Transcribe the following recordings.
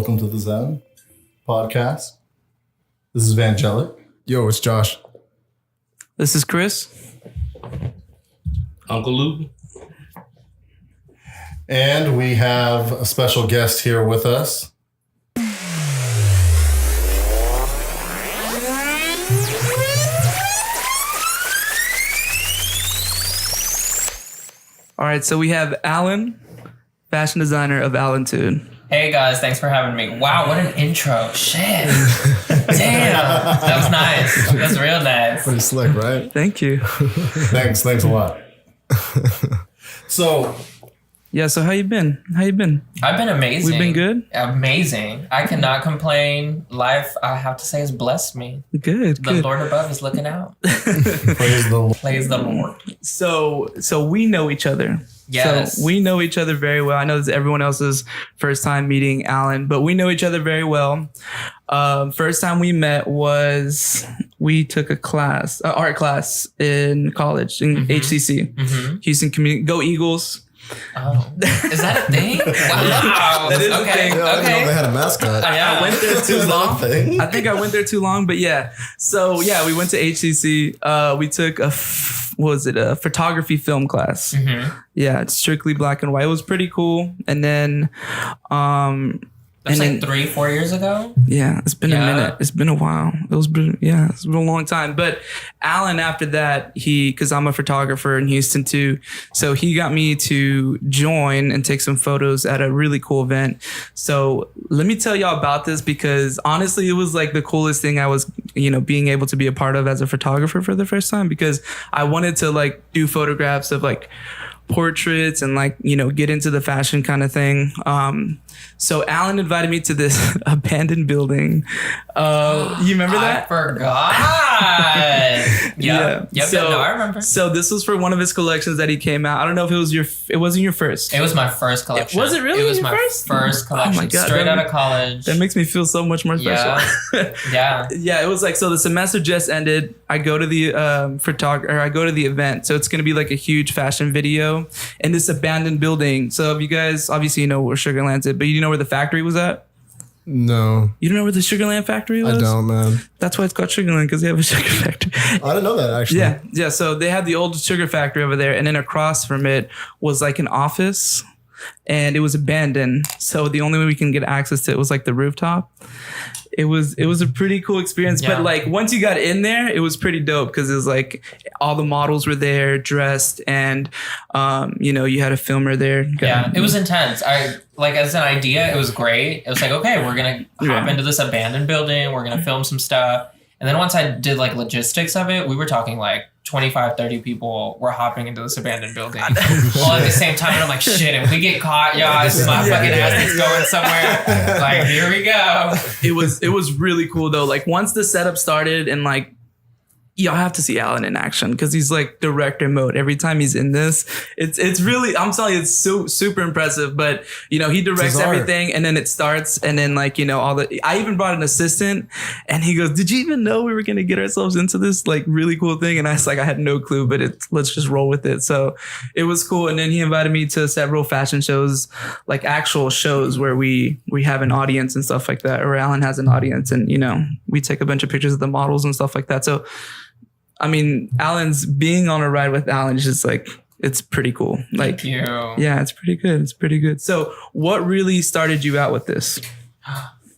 Welcome to the Zen podcast. This is Vangelic. Yo, it's Josh. This is Chris. Uncle Lou. And we have a special guest here with us. All right, so we have Alan, fashion designer of Alantude. Hey guys, thanks for having me. Wow, what an intro. Shit. Damn. That was nice. That was real nice. Pretty slick, right? Thank you. Thanks a lot. So how you been? I've been amazing. We've been good? Amazing. I cannot complain. Life, I have to say, has blessed me. Good. The Lord above is looking out. praise the Lord. Praise the Lord. So we know each other. Yes. So we know each other very well. I know this is everyone else's first time meeting Alan, but we know each other very well. First time we met was we took a class, art class in college in HCC, Houston Community. Go Eagles. Oh, is that a thing? Wow. That is a thing. Yeah, I didn't know they had a mascot. I went there too long. thing? I think I went there too long, but yeah. So yeah, we went to HCC. We took a photography film class. Yeah, it's strictly black and white. It was pretty cool. And then, That's like 3-4 years ago. Yeah, it's been a minute. It's been a while. It's been a long time. But Alan, after that, because I'm a photographer in Houston too, so he got me to join and take some photos at a really cool event. So let me tell y'all about this because honestly, it was like the coolest thing I was, being able to be a part of as a photographer for the first time because I wanted to like do photographs of like portraits and like, get into the fashion kind of thing. So Alan invited me to this abandoned building. You remember that? I forgot. Yep. So, no, I remember. So this was for one of his collections that he came out. I don't know if it wasn't your first. It was my first collection. Was it really? It was your my first collection. Oh my God. Straight out of college. That makes me feel so much more special. Yeah. Yeah, it was like, so the semester just ended. I go to the I go to the event. So it's going to be like a huge fashion video in this abandoned building. So if you guys, obviously you know where Sugarland's at, but you know where the factory was at? No. You don't know where the Sugarland factory was? I don't, man. That's why it's called Sugarland, because they have a sugar factory. I didn't know that, actually. Yeah. So they had the old sugar factory over there, and then across from it was like an office, and it was abandoned. So the only way we can get access to it was like the rooftop. It was a pretty cool experience, but like once you got in there, it was pretty dope because it was like all the models were there dressed, and you had a filmer there. Yeah, it was intense. As an idea, it was great. It was like, okay, we're gonna hop into this abandoned building, we're gonna film some stuff, and then once I did like logistics of it, we were talking like 25, 30 people were hopping into this abandoned building all at the same time. And I'm like, shit, if we get caught, my fucking ass is going somewhere. Like, here we go. It was really cool though. Like once the setup started and like, y'all have to see Alan in action because he's like director mode. Every time he's in this, it's really, I'm telling you, it's so super impressive. But he directs everything, and then it starts, and then like I even brought an assistant, and he goes, "Did you even know we were gonna get ourselves into this like really cool thing?" And I was like, I had no clue, but let's just roll with it. So it was cool. And then he invited me to several fashion shows, like actual shows where we have an audience and stuff like that, or Alan has an audience, and we take a bunch of pictures of the models and stuff like that. So I mean, Alan's being on a ride with Alan is just like, it's pretty cool. Like, thank you. Yeah, it's pretty good. It's pretty good. So what really started you out with this?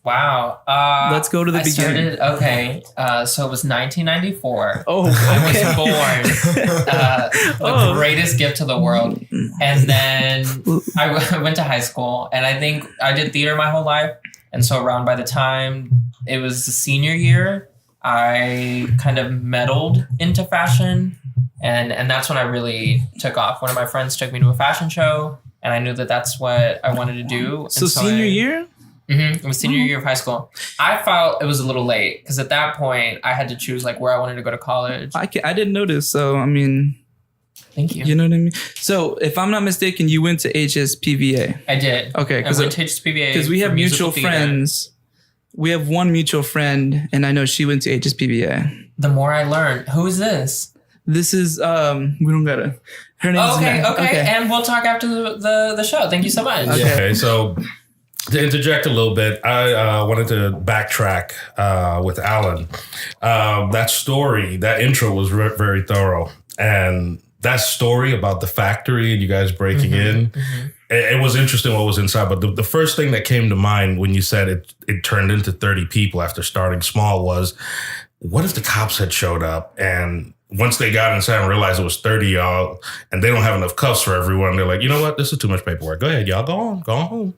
Wow. Let's go to the beginning. So it was 1994. Oh, okay. I was born. The greatest gift to the world. And then I went to high school, and I think I did theater my whole life. And so around by the time it was the senior year, I kind of meddled into fashion, and that's when I really took off. One of my friends took me to a fashion show, and I knew that that's what I wanted to do. So senior year? It was senior year of high school. I felt it was a little late because at that point I had to choose like where I wanted to go to college. I didn't notice. So, I mean, thank you. You know what I mean? So if I'm not mistaken, you went to HSPVA. I did. Okay. I went to HSPVA because we have mutual friends. We have one mutual friend, and I know she went to HSPVA. The more I learn. Who is this? This is we don't gotta. Her name is Okay, and we'll talk after the show. Thank you so much. Okay, so To interject a little bit, I wanted to backtrack with Alan. That story, that intro was very thorough. And that story about the factory and you guys breaking in, it was interesting what was inside. But the first thing that came to mind when you said it turned into 30 people after starting small was, what if the cops had showed up and once they got inside and realized it was 30 y'all and they don't have enough cuffs for everyone, they're like, you know what? This is too much paperwork. Go ahead, y'all. Go on home.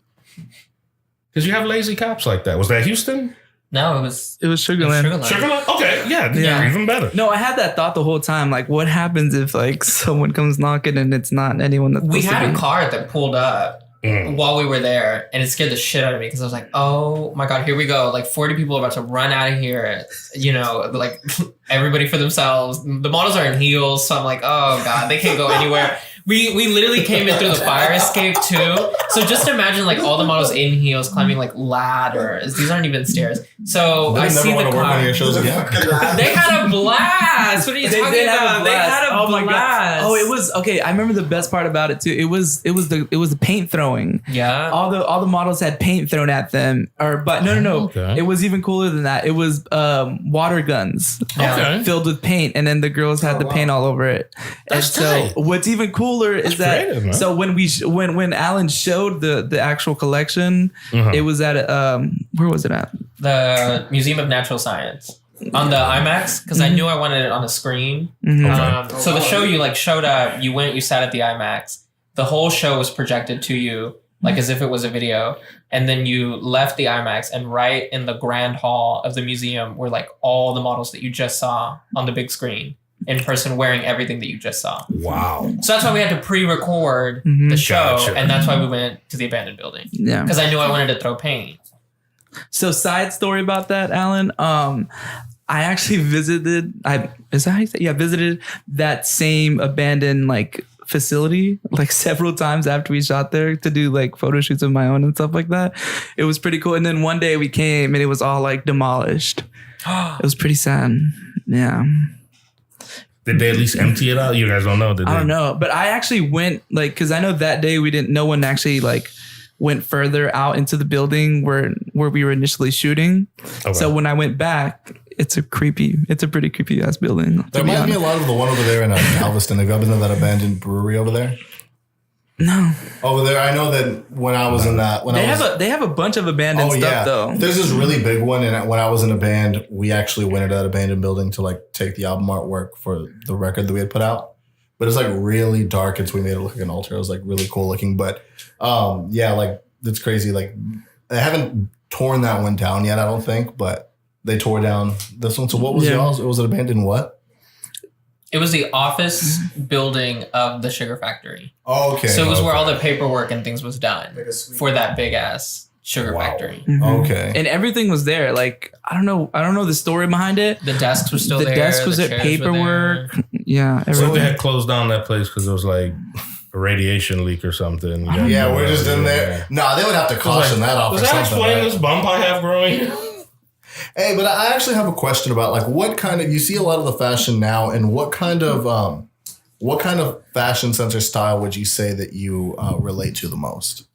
Because you have lazy cops like that. Was that Houston? No, it was Sugarland. Sugarland? Okay, yeah, even better. No, I had that thought the whole time. Like, what happens if like someone comes knocking and it's not anyone that's We supposed to had be? a car that pulled up while we were there, and it scared the shit out of me because I was like, oh my God, here we go. Like 40 people are about to run out of here. You know, like everybody for themselves. The models are in heels, so I'm like, oh God, they can't go anywhere. We literally came in through the fire escape too. So just imagine like all the models in heels climbing like ladders. These aren't even stairs. So I see the car. They had a blast. What are you talking about? They had a blast. God. Oh, it was okay. I remember the best part about it too. It was the paint throwing. Yeah. All the models had paint thrown at them. But no. Okay. It was even cooler than that. It was water guns filled with paint, and then the girls had the paint all over it. That's and tight. so what's even cooler is that creative, man. so when Alan showed the actual collection, it was at where was it at? The Museum of Natural Science on the IMAX because I knew I wanted it on a screen. So the show you like showed up, you sat at the IMAX. The whole show was projected to you like as if it was a video, and then you left the IMAX, and right in the grand hall of the museum were like all the models that you just saw on the big screen in person wearing everything that you just saw. Wow. So that's why we had to pre-record the show, Gotcha. and that's why we went to the abandoned building. Yeah. Because I knew I wanted to throw paint. So side story about that, Alan. I actually visited. Is that how you say? Yeah, visited that same abandoned like facility like several times after we shot there to do like photo shoots of my own and stuff like that. It was pretty cool. And then one day we came and it was all like demolished. It was pretty sad. Yeah. Did they at least empty it out? You guys don't know, did they? I don't know, but I actually went like because I know that day no one actually like went further out into the building where we were initially shooting. Okay. So when I went back, it's a pretty creepy ass building. There reminds me a lot of the one over there in Galveston. Have you ever been to that abandoned brewery over there? No. Over there, I know that when I was in that, They have a bunch of abandoned stuff though. There's this really big one, and when I was in a band, we actually went into that abandoned building to like take the album artwork for the record that we had put out. But it's like really dark, and so we made it look like an altar. It was like really cool looking, but yeah, like it's crazy. Like they haven't torn that one down yet, I don't think, but they tore down this one. So what was y'all's? It was an abandoned what? It was the office building of the sugar factory. Oh, okay. So it was where all the paperwork and things was done for that big ass sugar factory. Okay. And everything was there. Like I don't know the story behind it. The desks were still The there. desk was the there, chairs were paperwork. there. Yeah. So Everything. they had closed down that place because it was like a radiation leak or something. Yeah, we're just in there. Nah, they would have to caution that off. Does or that something, explain right? this bump I have growing? Hey, but I actually have a question about like what kind of you see a lot of the fashion now, and what kind of fashion sense or style would you say that you relate to the most?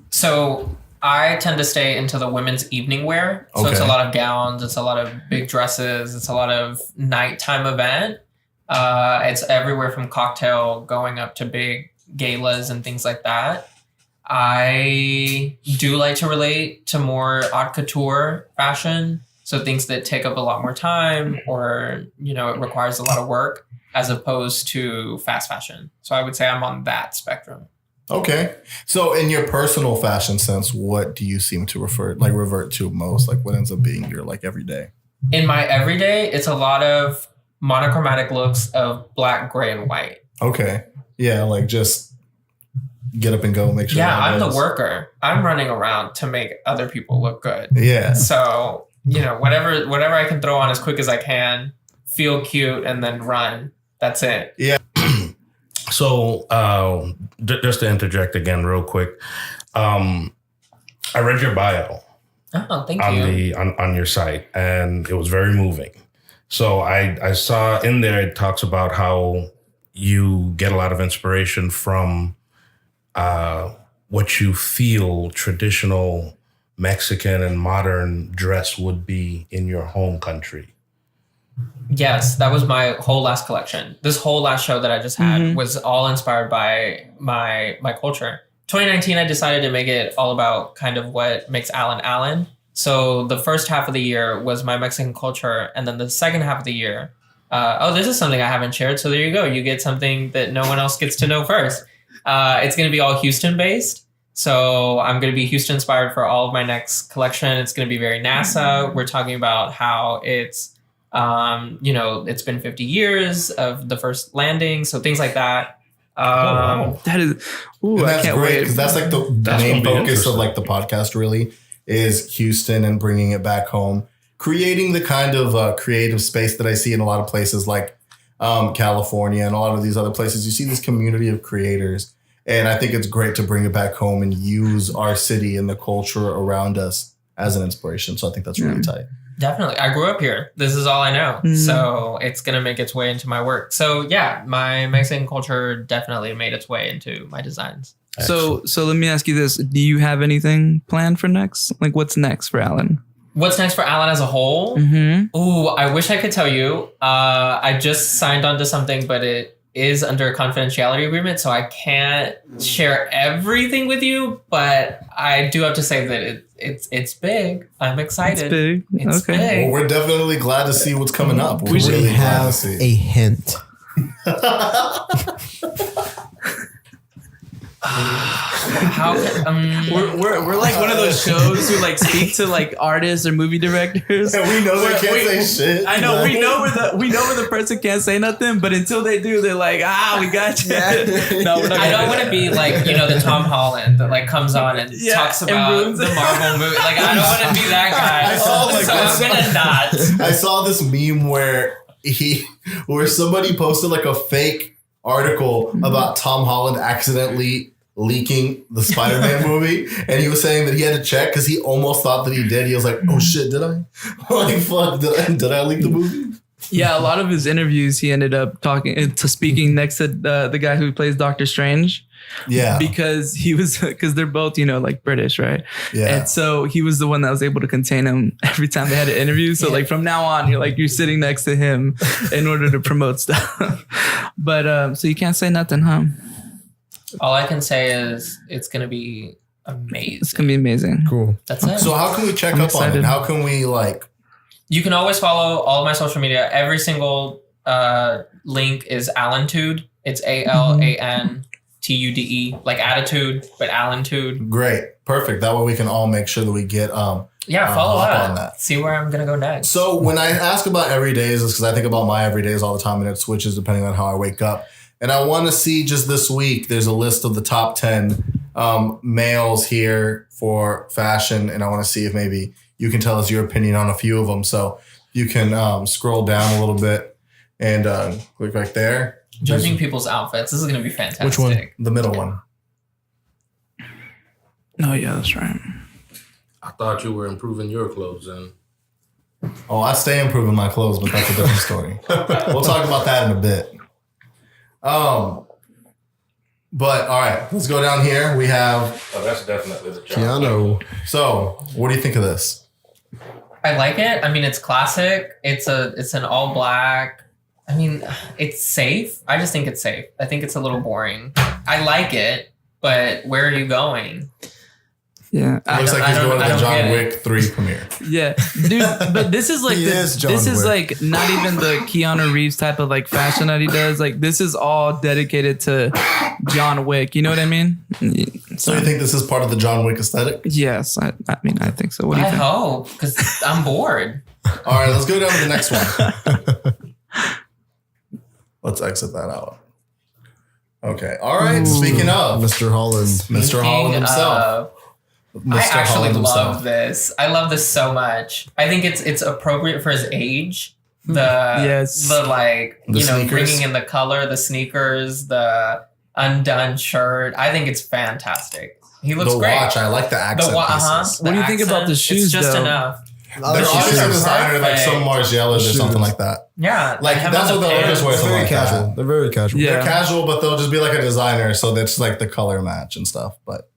So I tend to stay into the women's evening wear. So it's a lot of gowns, it's a lot of big dresses, it's a lot of nighttime event. It's everywhere from cocktail going up to big galas and things like that. I do like to relate to more haute couture fashion. So things that take up a lot more time or, you know, it requires a lot of work as opposed to fast fashion. So I would say I'm on that spectrum. Okay. So in your personal fashion sense, what do you seem to revert to most? Like what ends up being your like everyday? In my everyday, it's a lot of monochromatic looks of black, gray, and white. Okay. Yeah, like just get up and go, make sure. Yeah, I'm the worker. I'm running around to make other people look good. Yeah. So, you know, whatever I can throw on as quick as I can, feel cute, and then run. That's it. Yeah. So just to interject again real quick, I read your bio Oh, thank you. on your site, and it was very moving. So I saw in there it talks about how you get a lot of inspiration from what you feel traditional Mexican and modern dress would be in your home country? Yes, that was my whole last collection. This whole last show that I just had was all inspired by my culture. 2019, I decided to make it all about kind of what makes Alan Alan. So the first half of the year was my Mexican culture, and then the second half of the year, this is something I haven't shared. So there you go. You get something that no one else gets to know first. It's going to be all Houston based. So I'm going to be Houston inspired for all of my next collection. It's going to be very NASA. We're talking about how it's, it's been 50 years of the first landing. So things like that. That is, and that's I can't great wait. because that's like the main focus of like the podcast really is Houston and bringing it back home, creating the kind of creative space that I see in a lot of places like California and a lot of these other places. You see this community of creators, and I think it's great to bring it back home and use our city and the culture around us as an inspiration. So I think that's really tight. Definitely. I grew up here. This is all I know. So it's going to make its way into my work. So yeah, my Mexican culture definitely made its way into my designs. So let me ask you this. Do you have anything planned for next? Like what's next for Alan? What's next for Alan as a whole? Ooh, I wish I could tell you. I just signed on to something, but it is under a confidentiality agreement, so I can't share everything with you. But I do have to say that it's big. I'm excited. It's big. It's Okay. big. Well, we're definitely glad to see what's coming up. We should really glad to have see. a hint. How? We're like one of those shows who like speak to like artists or movie directors. And we know they can't say shit. I know we know where the person can't say nothing, but until they do, they're like, we got you. No, we're not. I don't want to be like the Tom Holland that like comes on and talks and about ruins the it. Marvel movie. Like I don't want to be that guy. So I'm gonna not. I saw this meme where somebody posted like a fake article about Tom Holland accidentally leaking the Spider-Man movie, and he was saying that he had to check because he almost thought that he did. He was like, "Oh shit, did I? Like fuck, did I leak the movie?" Yeah, a lot of his interviews, he ended up speaking next to the guy who plays Doctor Strange. Yeah, because they're both, like British, right? Yeah. And so he was the one that was able to contain him every time they had an interview. So like from now on, you're sitting next to him in order to promote stuff. But so you can't say nothing, huh? All I can say is it's gonna be amazing. It's gonna be amazing. Cool. That's it. So how can we check I'm up excited. on it? How can we like? You can always follow all of my social media. Every single link is Alantude. It's ALANTUDE, like attitude, but Alantude. Great, perfect. That way we can all make sure that we get Follow up that. on that. See where I'm gonna go next. So when I ask about everydays, it's because I think about my everydays all the time, and it switches depending on how I wake up. And I want to see just this week, there's a list of the top 10 males here for fashion. And I want to see if maybe you can tell us your opinion on a few of them. So you can scroll down a little bit and click right there. Judging people's outfits. This is gonna be fantastic. Which one? The middle one. Oh yeah, that's right. I thought you were improving your clothes and Oh, I stay improving my clothes, but that's a different story. We'll talk about that in a bit. But all right, let's go down here. We have. Oh, that's definitely the job. Keanu. So, what do you think of this? I like it. I mean, it's classic. It's an all black. I mean, it's safe. I just think it's safe. I think it's a little boring. I like it, but where are you going? Yeah. Looks like he's going to the John Wick 3 premiere. Yeah, dude. But this is like This is like not even the Keanu Reeves type of like fashion that he does. Like this is all dedicated to John Wick. You know what I mean? So you think this is part of the John Wick aesthetic? Yes, I think so. What do you I think? hope, because I'm bored. All right, let's go down to the next one. Let's exit that out. Okay. All right. Speaking of Mr. Holland. Mr. Holland himself. Mr. I actually Holland love himself. this. I love this so much. I think it's appropriate for his age. The The sneakers. bringing in the color, the sneakers, the undone shirt. I think it's fantastic. He looks The great. watch. I like the accent pieces. What do you think about the shoes, It's just though? enough. They're The shoes obviously are designed like some perfect. Margiela's or Shoes. something like that. Yeah, Like, they have that's on what the pants. others wear. They're Something very like casual. that. They're very casual. Yeah. They're casual, but they'll just be like a designer. So that's like the color match and stuff. But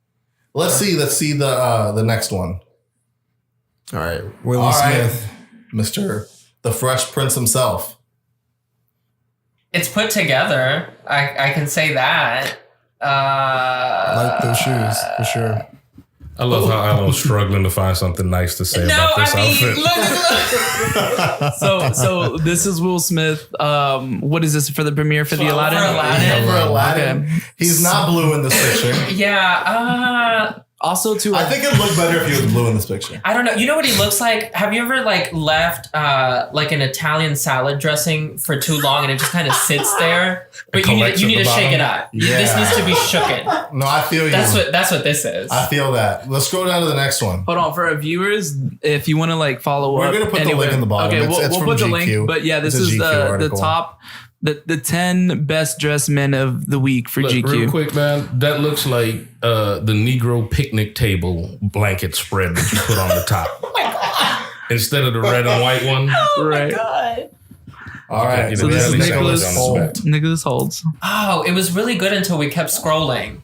Let's see the next one. All right. Willie All right, Smith. Mr. The Fresh Prince himself. It's put together. I can say that. I like those shoes for sure. I love how Alan was struggling to find something nice to say about this outfit. So this is Will Smith. What is this for the premiere for the Aladdin? For Aladdin. For Aladdin. Okay. He's not blue in this picture. Yeah. Also, too, I think it'd look better if he was blue in this picture. I don't know. You know what he looks like? Have you ever like left like an Italian salad dressing for too long and it just kind of sits there? But you need to shake it up. Yeah. This needs to be shooken. No, I feel you. That's what this is. I feel that. Let's scroll down to the next one. hold on for our viewers. If you want to like follow We're up, gonna put the link in the bottom. Okay, It's we'll from put the GQ. link. But yeah, this It's a is GQ the article. top. The 10 best dressed men of the week for Look, GQ. real quick, man, that looks like the Negro picnic table blanket spread that you put on the top. Oh my god. Instead of the red and white one. Right. God. All right. So this is Yeah, Nicholas Holt. Nicholas Holtz. Oh, it was really good until we kept scrolling.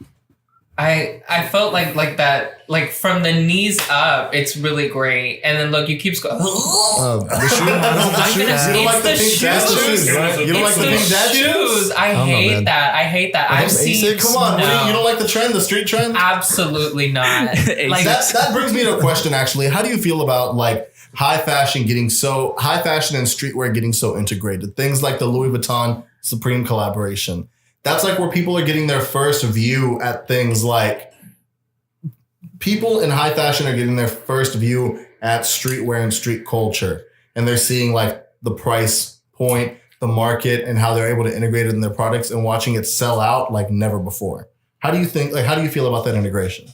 I felt like that, like from the knees up, it's really great. And then look, you keep scrolling. The shoe. You don't like the pink dad shoes, right? You don't like the pink dad shoes? I know, hate man. that. I hate that. I've those seen. Asics? Come on, No. what do you don't like the trend, the street trend? Absolutely not. Like That brings me to a question, actually. How do you feel about like high fashion and streetwear getting so integrated? Things like the Louis Vuitton Supreme collaboration. That's like where people are getting their first view at things like people in high fashion are getting their first view at streetwear and street culture. And they're seeing like the price point, the market, and how they're able to integrate it in their products and watching it sell out like never before. How do you feel about that integration?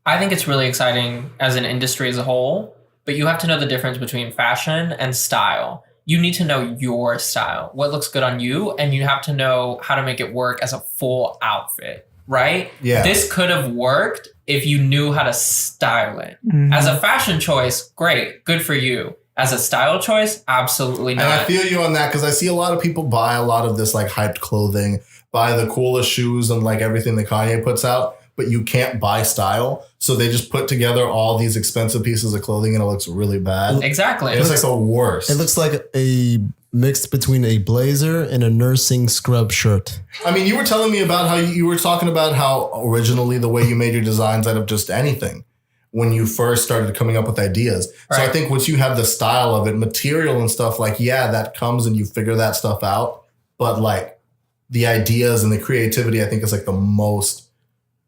I think it's really exciting as an industry as a whole, but you have to know the difference between fashion and style. You need to know your style, what looks good on you, and you have to know how to make it work as a full outfit, right? Yeah. This could have worked if you knew how to style it. Mhm. As a fashion choice, great, good for you. As a style choice, absolutely not. And I feel you on that because I see a lot of people buy a lot of this like hyped clothing, buy the coolest shoes and like everything that Kanye puts out, but you can't buy style. So they just put together all these expensive pieces of clothing and it looks really bad. Exactly. It's like the worst. It looks like a mix between a blazer and a nursing scrub shirt. I mean, you were telling me about how you were talking about how originally the way you made your designs out of just anything when you first started coming up with ideas. So I Right. think once you have the style of it, material and stuff, like, yeah, that comes and you figure that stuff out. But like the ideas and the creativity, I think is like the most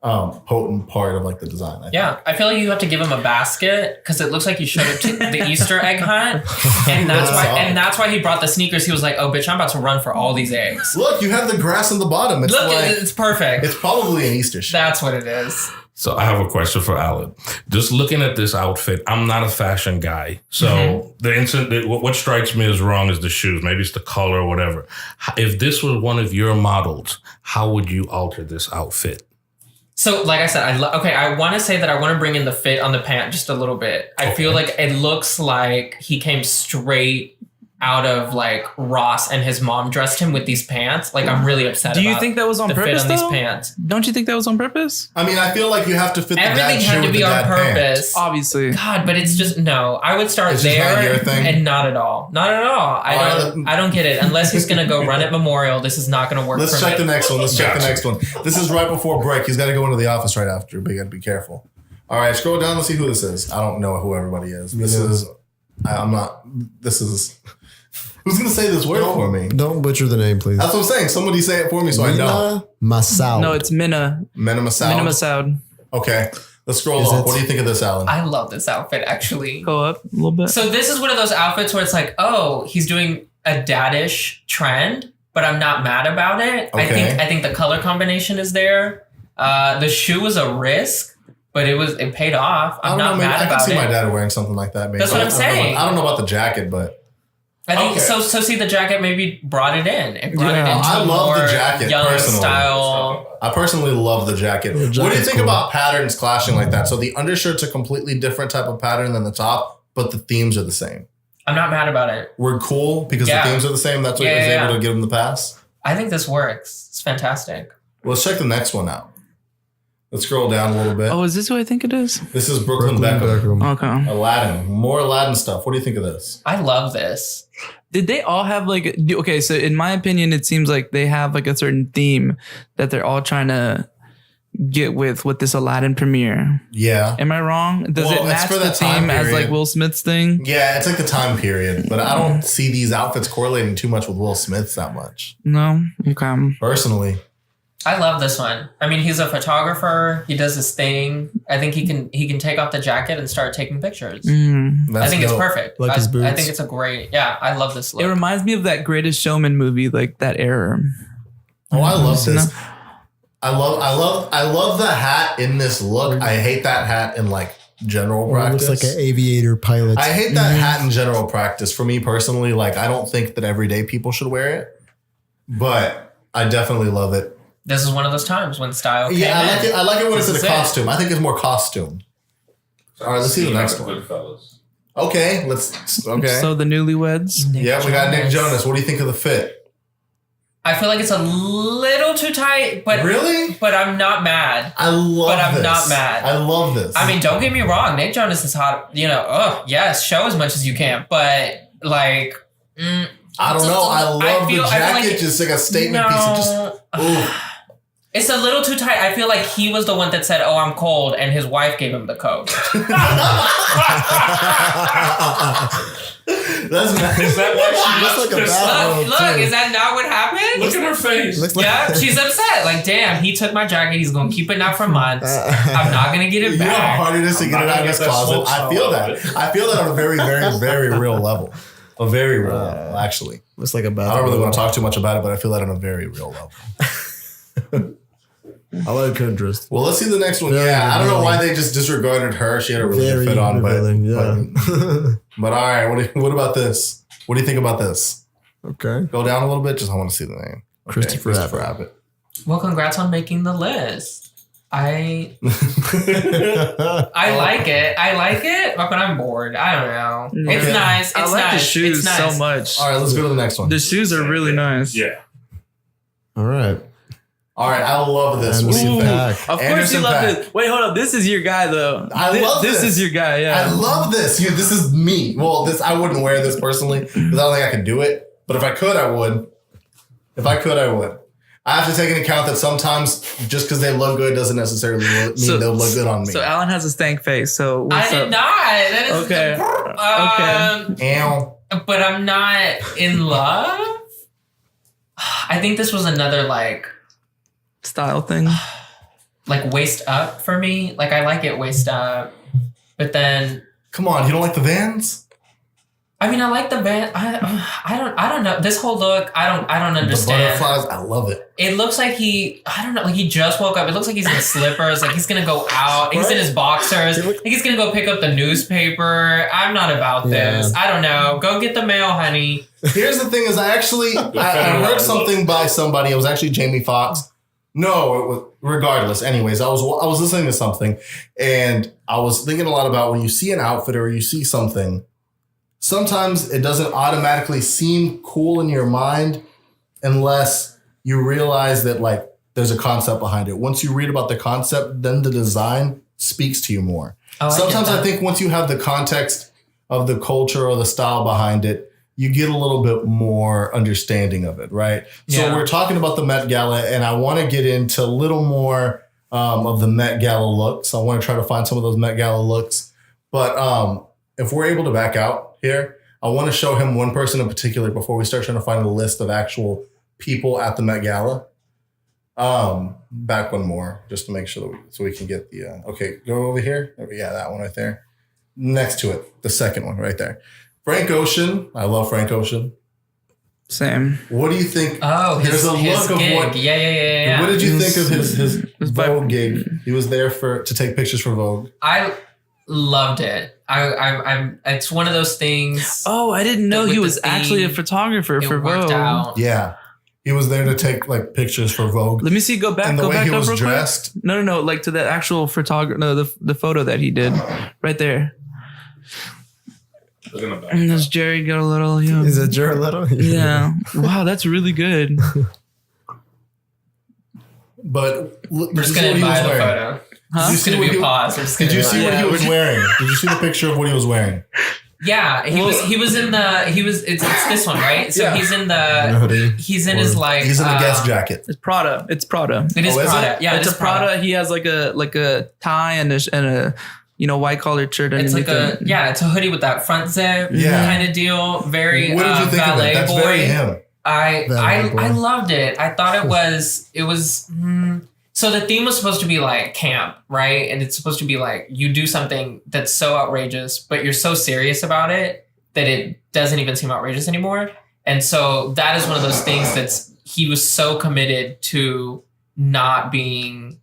potent part of like the design. I think. Yeah, I feel like you have to give him a basket because it looks like you showed it to the Easter egg hunt, and that's why he brought the sneakers. He was like, "Oh, bitch, I'm about to run for all these eggs." Look, you have the grass in the bottom. It's Look, like, it's perfect. it's probably an Easter shit. That's what it is. So I have a question for Alan. Just looking at this outfit, I'm not a fashion guy. So what strikes me as wrong is the shoes. Maybe it's the color or whatever. If this was one of your models, how would you alter this outfit? So, like I said, I want to say that I want to bring in the fit on the pant just a little bit. I feel like it looks like he came straight out of like Ross and his mom dressed him with these pants. Like, I'm really upset Do you about think that was on the purpose fit on though? these pants. Don't you think that was on purpose? I mean, I feel like you have to fit the dad Everything shoe had to with be the on dad pant. purpose. Obviously. God, but it's just no. I would start It's just not there your thing? and not at all. Not at all. I don't get it. Unless he's gonna go run at Memorial, this is not gonna work Let's for check me. the next one. Let's check the Gotcha. next one. This is right before break. He's got to go into the office right after, but you got to be careful. All right, scroll down. Let's see who this is. I don't know who everybody is. I'm not. This is. Who's going to say this word for me? Don't butcher the name, please. That's what I'm saying. Somebody say it for me so I know. Mina Massoud. No, it's Minna. Minima Sound. Minima Sound. Okay, let's scroll Is up. it- What do you think of this, Alan? I love this outfit actually. Go up a little bit. So this is one of those outfits where it's like, oh, he's doing a daddish trend, but I'm not mad about it. Okay. I think the color combination is there. The shoe was a risk, but it paid off. I I'm don't know. not Maybe mad I can about see my it. dad wearing something like that. Maybe. That's what I'm saying. I don't know about the jacket, but I think Okay. so. So see, the jacket maybe brought it in. It brought Yeah. it into I a love the more jacket, young personally. style. I personally love the jacket. The What do you jacket's think cool. about patterns clashing like that? So the undershirt's a completely different type of pattern than the top, but the themes are the same. I'm not mad about it. We're cool because Yeah. the themes are the same. That's what Yeah, was yeah, able yeah. to give them the pass. I think this works. It's fantastic. Well, let's check the next one out. Let's scroll down a little bit. Oh, is this who I think it is? This is Brooklyn Beckham. Okay. Aladdin. More Aladdin stuff. What do you think of this? I love this. Did they all have like, okay, so in my opinion, it seems like they have like a certain theme that they're all trying to get with this Aladdin premiere. Yeah. Am I wrong? Does it match for the theme as like Will Smith's thing? Yeah, it's like the time period, but I don't see these outfits correlating too much with Will Smith's that much. No? Okay. Personally. I love this one. I mean, he's a photographer. He does his thing. I think he can take off the jacket and start taking pictures. I think it's perfect. Like his boots. I think it's a great. Yeah, I love this look. It reminds me of that Greatest Showman movie, like that era. Oh, I love this. I love the hat in this look. I hate that hat in like general practice. It looks like an aviator pilot. I hate that hat in general practice. For me personally, like I don't think that everyday people should wear it, but I definitely love it. This is one of those times when style. Yeah, I like in. it. I like it when it's in a This is costume. I think it's more costume. All right, let's see the next one. Goodfellas. Okay, okay. So the newlyweds. Yeah, we got Nick Jonas. What do you think of the fit? I feel like it's a little too tight, but Really? But I'm not mad. I love But I'm this. not mad. I love this. I mean, don't get me wrong. Nick Jonas is hot. You know, yes, show as much as you can, but like, I don't know. I love the jacket. like just like a statement piece. Of just, ooh. It's a little too tight. I feel like he was the one that said, "Oh, I'm cold," and his wife gave him the coat. That's Is that why she Looks like a bathrobe. Look, is that not what happened? Look at her face. Looks like Yeah, she's upset. Like, damn, he took my jacket. He's gonna keep it now for months. I'm not gonna get it You know how back. hard it is to get it out of his closet. I feel that. I feel that on a very, very, very real level. A very real level, actually. looks like a I bathrobe. don't really want to talk too much about it, but I feel that on a very real level. I like her dress. Well, let's see the next one. Very Yeah, I don't know why revealing. they just disregarded her. She had a really Very good fit on, revealing, but all right. What about this? What do you think about this? Okay. Go down a little bit. Just I want to see the name. Okay, Christopher Abbott. Well, congrats on making the list. I like it. I like it, but I'm bored. I don't know. It's Okay. nice. It's I like nice. the shoes it's nice. so much. All right, let's go to the next one. The shoes are really nice. Yeah. All right. All right, I love this. What do you Anderson think? Paak. Of course Anderson you love Paak. this. Wait, hold up. This is your guy though. I love This this. is your guy, yeah. I love this. This is me. Well, I wouldn't wear this personally because I don't think I could do it. But if I could, I would. If I could, I would. I have to take into account that sometimes just because they look good doesn't necessarily mean they'll look good on me. So Alan has a stank face. So what's I up? did not. That is Okay. Ow. But I'm not in love. I think this was another like Style thing. waist up for me. Like I like it waist up, but then Come on, you don't like the Vans? I mean I like the band. I don't know this whole look. I don't The understand. butterflies, I love it. It looks like he just woke up. It looks like he's in slippers. Like he's gonna go out. He's in his boxers. Like he's gonna go pick up the newspaper. I'm not about this. I don't know. Go get the mail, honey. Here's the thing: is I heard something by somebody. It was actually Jamie Foxx. No, it was regardless. Anyways, I was listening to something, and I was thinking a lot about when you see an outfit or you see something. Sometimes it doesn't automatically seem cool in your mind unless you realize that like there's a concept behind it. Once you read about the concept, then the design speaks to you more. Oh, Sometimes I think once you have the context of the culture or the style behind it, you get a little bit more understanding of it, right? Yeah. So we're talking about the Met Gala, and I want to get into a little more of the Met Gala looks. I want to try to find some of those Met Gala looks. But if we're able to back out here, I want to show him one person in particular before we start trying to find a list of actual people at the Met Gala. Back one more, just to make sure that so we can get the, okay, go over here. Yeah, that one right there. Next to it, the second one right there. Frank Ocean. I love Frank Ocean. Same. What do you think? Oh, There's his a look of gig. what. Yeah. What did you think of his by- Vogue gig? He was there to take pictures for Vogue. I loved it. I'm. It's one of those things. Oh, I didn't know With he the was actually a theme, photographer It for worked Vogue. out. Yeah, he was there to take like pictures for Vogue. Let me see. Go back. And the Go way back he up was real dressed. quick. No. Like to the actual photographer. No, the photo that he did, right there. Look in the back. And there's Jerry got a little. Yeah. Is it Jared Leto? Yeah. Wow, that's really good. But We're just gonna admire the photo. Huh? It's gonna be a pause. Did you see what he was wearing? Did you see the picture of what he was wearing? Yeah, he was in the it's this one, right? So Yeah. he's in his like He's in a guest jacket. It's Prada. It's Prada. It is Oh, is Prada. it? Yeah, It's it a is Prada. He has like a tie and a white collared shirt. It's like underneath it. it's a hoodie with that front zip Yeah. kind of deal. Very What did you think of ballet it? That's boy. very him. I loved it. I thought it was so the theme was supposed to be like camp, right? And it's supposed to be like you do something that's so outrageous, but you're so serious about it that it doesn't even seem outrageous anymore. And so that is one of those things he was so committed to not being,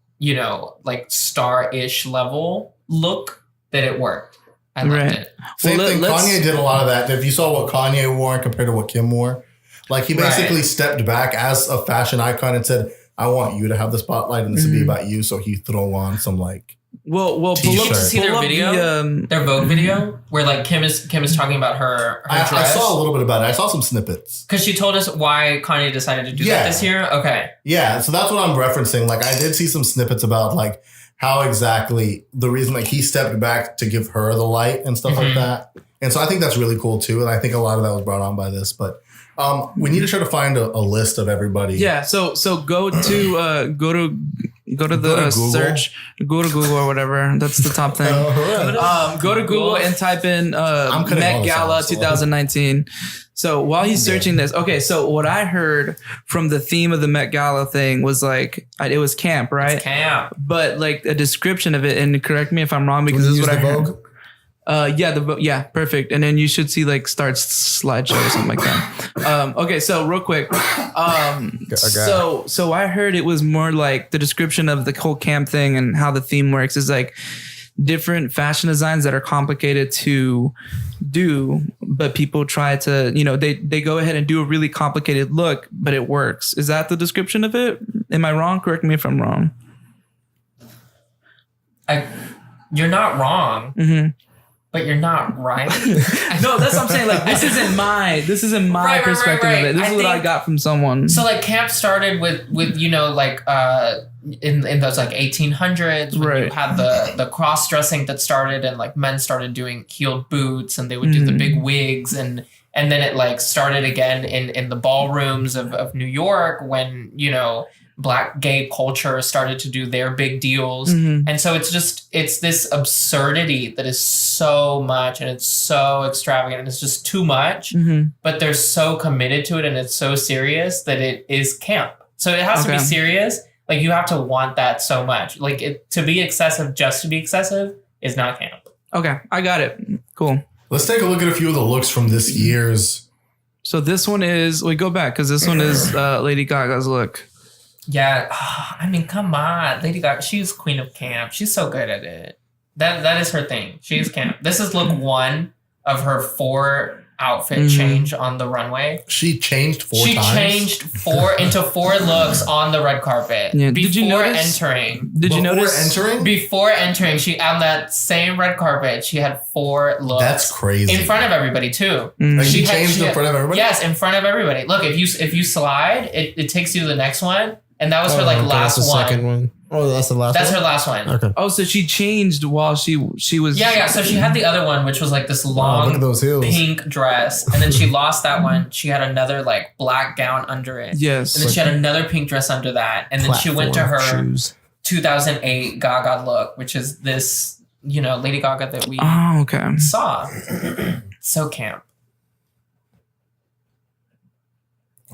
like star-ish level look that it worked. I loved it. Same Well, thing. let's- Kanye did a lot of that. If you saw what Kanye wore compared to what Kim wore, like he basically stepped back as a fashion icon and said, I want you to have the spotlight and this will be about you. So he throw on some like Well, pull T-shirt. up, Did you see their pull up video? the, Their Vogue video where like Kim is talking about her I dress. saw a little bit about it. I saw some snippets. Because she told us why Kanye decided to do that this year. Okay. Yeah, so that's what I'm referencing. Like I did see some snippets about like how exactly the reason like he stepped back to give her the light and stuff like that. And so I think that's really cool too. And I think a lot of that was brought on by this. But we need to try to find a list of everybody. Yeah, so go to the Go to Google. search, go to Google or whatever. That's the top thing. Go to Google and type in cutting all Met this Gala out, so- 2019. So while he's searching this, okay. So what I heard from the theme of the Met Gala thing was like it was camp, right? Camp. But like a description of it, and correct me if I'm wrong because this is what I heard. Vogue? Yeah, perfect. And then you should see like starts slideshow or something like that. Okay, so real quick. So I heard it was more like the description of the whole camp thing and how the theme works is like different fashion designs that are complicated to do, but people try to, they go ahead and do a really complicated look, but it works. Is that the description of it? Am I wrong? Correct me if I'm wrong. You're not wrong. Mm-hmm. But you're not right. No, that's what I'm saying. Like this isn't my Right, perspective of it. This is what I got from someone. So like camp started with like in those like 1800s when you had the cross dressing that started and like men started doing heeled boots and they would do the big wigs and then it like started again in the ballrooms of New York when Black gay culture started to do their big deals. And so it's this absurdity that is so much and it's so extravagant and it's just too much, but they're so committed to it and it's so serious that it is camp. So it has to be serious. Like you have to want that so much. Like to be excessive just to be excessive is not camp. Okay, I got it. Cool. Let's take a look at a few of the looks from this year's. So this one is, go back because this one is Lady Gaga's look. Yeah, I mean, come on, Lady Gaga. She's queen of camp. She's so good at it. That is her thing. She's camp. This is look one of her 4 outfit change on the runway. She changed 4 times. She changed 4 into 4 looks on the red carpet. Yeah. Before Did you notice? entering. Did you notice? Before entering, she on that same red carpet, she had 4 looks. That's crazy. In front of everybody too. Like she changed in front of everybody? Yes, in front of everybody. Look, if you slide, it takes you to the next one. And that was her last that's the one. second one. Oh, that's the last That's one? her last one. Okay. Oh, so she changed while she was. Yeah. So she had the other one, which was like this long look at those heels. pink dress. And then she lost that one. She had another like black gown under it. Yes. And then she had another pink dress under that. And then she went to her shoes. 2008 Gaga look, which is this, Lady Gaga that we okay. saw. So camp.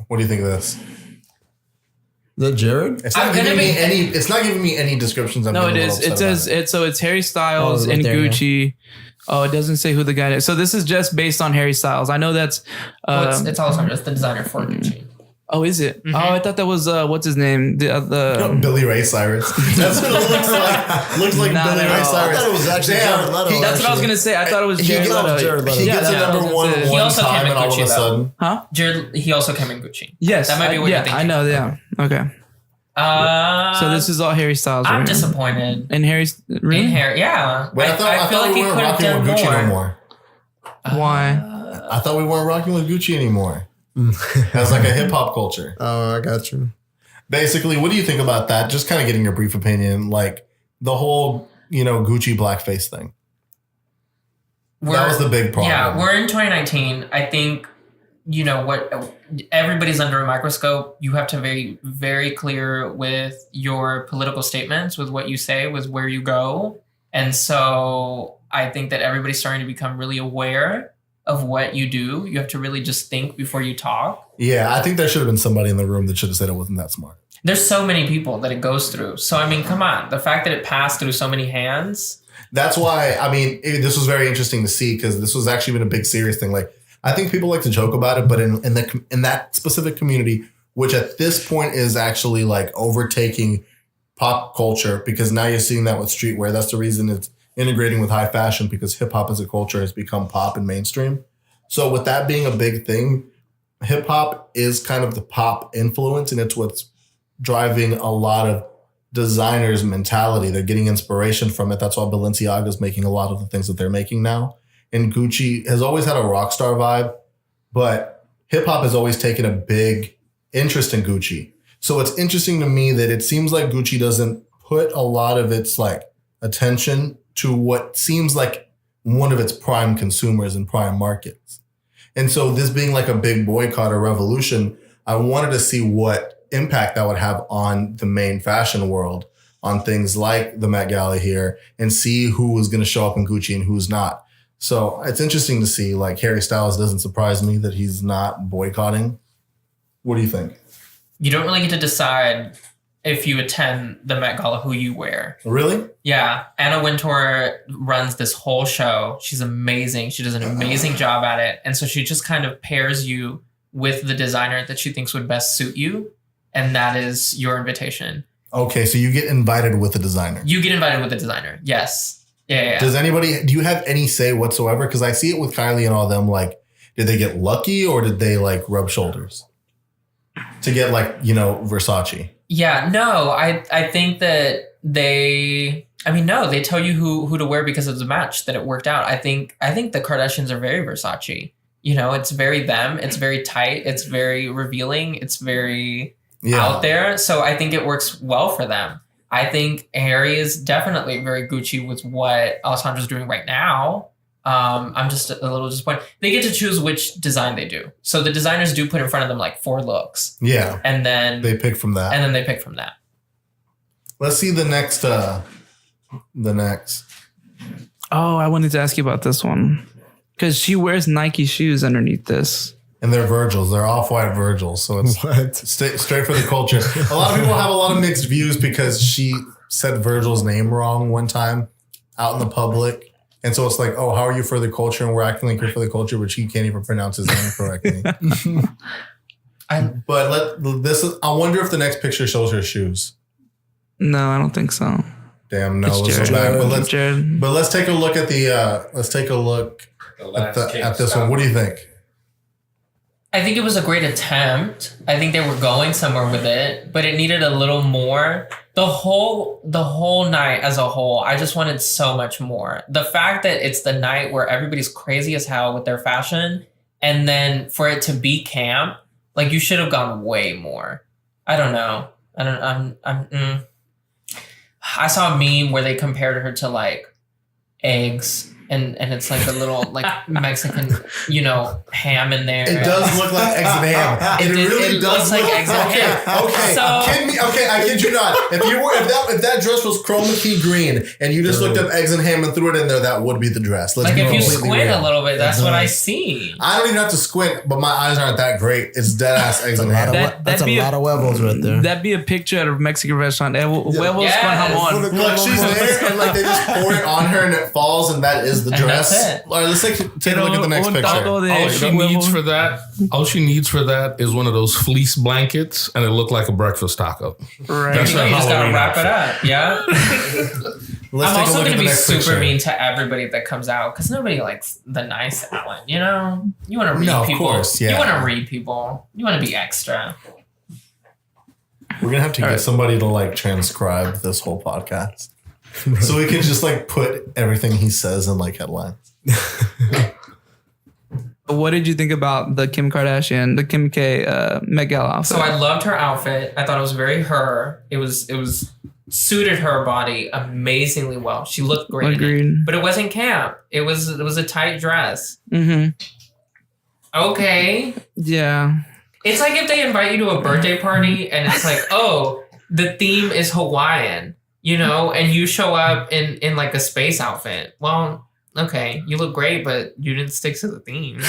What do you think of this? Is that Jared? It's not giving me any. It's not giving me any descriptions. No, it is. It says it's Harry Styles and Gucci. Oh, it doesn't say who the guy is. So this is just based on Harry Styles. I know that's. It's Alessandro. It's the designer for Gucci. Oh, is it? Oh, I thought that was what's his name? The Billy Ray Cyrus. That's what it looks like. Looks like Not Billy at Ray all. Cyrus. I thought it was actually Jared Leto. That's what I was gonna say. I thought it was Jared Leto. He gets a number one He also time, came in and all of Gucci, a sudden, Huh? Jared, he also came in Gucci. Yes. That might be what you're yeah, thinking. I know. Yeah. Okay. So this is all Harry Styles. I'm right? disappointed. And Harry's really? In hair, yeah. Wait, I thought we weren't rocking with Gucci no more. Why? I thought we weren't rocking with Gucci anymore. As like a hip hop culture. Oh, I got you. basically, what do you think about that? Just kind of getting your brief opinion, like the whole, Gucci blackface thing. That was the big problem. Yeah, we're in 2019. I think, what everybody's under a microscope. You have to be very clear with your political statements, with what you say, with where you go. And so I think that everybody's starting to become really aware of what you do. You have to really just think before you talk. Yeah, I think there should have been somebody in the room that should have said it wasn't that smart. There's so many people that it goes through. So, I mean, come on. The fact that it passed through so many hands. That's why, this was very interesting to see because this was actually been a big serious thing. Like, I think people like to joke about it, but in that specific community, which at this point is actually like overtaking pop culture, because now you're seeing that with streetwear. That's the reason it's integrating with high fashion, because hip hop as a culture has become pop and mainstream. So with that being a big thing, hip hop is kind of the pop influence, and it's what's driving a lot of designers' mentality. They're getting inspiration from it. That's why Balenciaga is making a lot of the things that they're making now. And Gucci has always had a rock star vibe, but hip hop has always taken a big interest in Gucci. So it's interesting to me that it seems like Gucci doesn't put a lot of its like attention to what seems like one of its prime consumers and prime markets. And so this being like a big boycott or revolution, I wanted to see what impact that would have on the main fashion world, on things like the Met Gala here, and see who was going to show up in Gucci and who's not. So it's interesting to see, like, Harry Styles doesn't surprise me that he's not boycotting. What do you think? You don't really get to decide if you attend the Met Gala who you wear. Really? Yeah. Anna Wintour runs this whole show. She's amazing. She does an amazing job at it. And so she just kind of pairs you with the designer that she thinks would best suit you. And that is your invitation. Okay, so you get invited with a designer. You get invited with a designer. Yes. Yeah. Do you have any say whatsoever? Because I see it with Kylie and all them. Like, did they get lucky or did they like rub shoulders to get like, Versace? Yeah, no, I think that they tell you who to wear because of the match, that it worked out. I think the Kardashians are very Versace. It's very them. It's very tight. It's very revealing. It's very out there. So I think it works well for them. I think Harry is definitely very Gucci with what Alessandra's doing right now. I'm just a little disappointed. They get to choose which design they do. So the designers do put in front of them like 4 looks. Yeah. And then they pick from that. Let's see the next. Oh, I wanted to ask you about this one. Because she wears Nike shoes underneath this. And they're Virgils. They're off-white Virgils. So it's straight for the culture. A lot of people have a lot of mixed views because she said Virgil's name wrong one time out in the public. And so it's like, oh, how are you for the culture? And we're acting like you're for the culture, but she can't even pronounce his name correctly. I wonder if the next picture shows her shoes. No, I don't think so. Damn, no. Let's go back. But let's take a look at the. Let's take a look at this one. What do you think? I think it was a great attempt. I think they were going somewhere with it, but it needed a little more. The whole night as a whole, I just wanted so much more. The fact that it's the night where everybody's crazy as hell with their fashion, and then for it to be camp, like you should have gone way more. I don't know. I saw a meme where they compared her to like eggs. And it's like a little like Mexican, ham in there. It does look like eggs and ham. It really does look like eggs and ham. Okay. So, I kid you not. If that dress was chroma key green and you just looked up eggs and ham and threw it in there, that would be the dress. If you squint a little bit, that's what I see. I don't even have to squint, but my eyes aren't that great. It's dead ass eggs and ham. That's a lot of huevos right there. That'd be a picture at a Mexican restaurant. Huevos con jamon. Look, she's there and like they just pour it on her and it falls, and that is the dress. All right, let's take a look at the next picture. All she needs for that is one of those fleece blankets, and it looked like a breakfast taco. Right. That's you just gotta wrap it up. Yeah. I'm also gonna be super mean to everybody that comes out because nobody likes the nice Alan. You want to read people. Of course, yeah. You want to read people. You want to be extra. We're gonna have to get somebody to like transcribe this whole podcast. So we can just like put everything he says in like headlines. what did you think about the Kim K Met Gala outfit? So I loved her outfit. I thought it was very her. It was suited her body amazingly well. She looked great. Agreed. But it wasn't camp. It was a tight dress. Mm-hmm. Okay. Yeah. It's like if they invite you to a birthday party and it's like, oh, the theme is Hawaiian, and you show up in like a space outfit. Well, okay, you look great, but you didn't stick to the theme.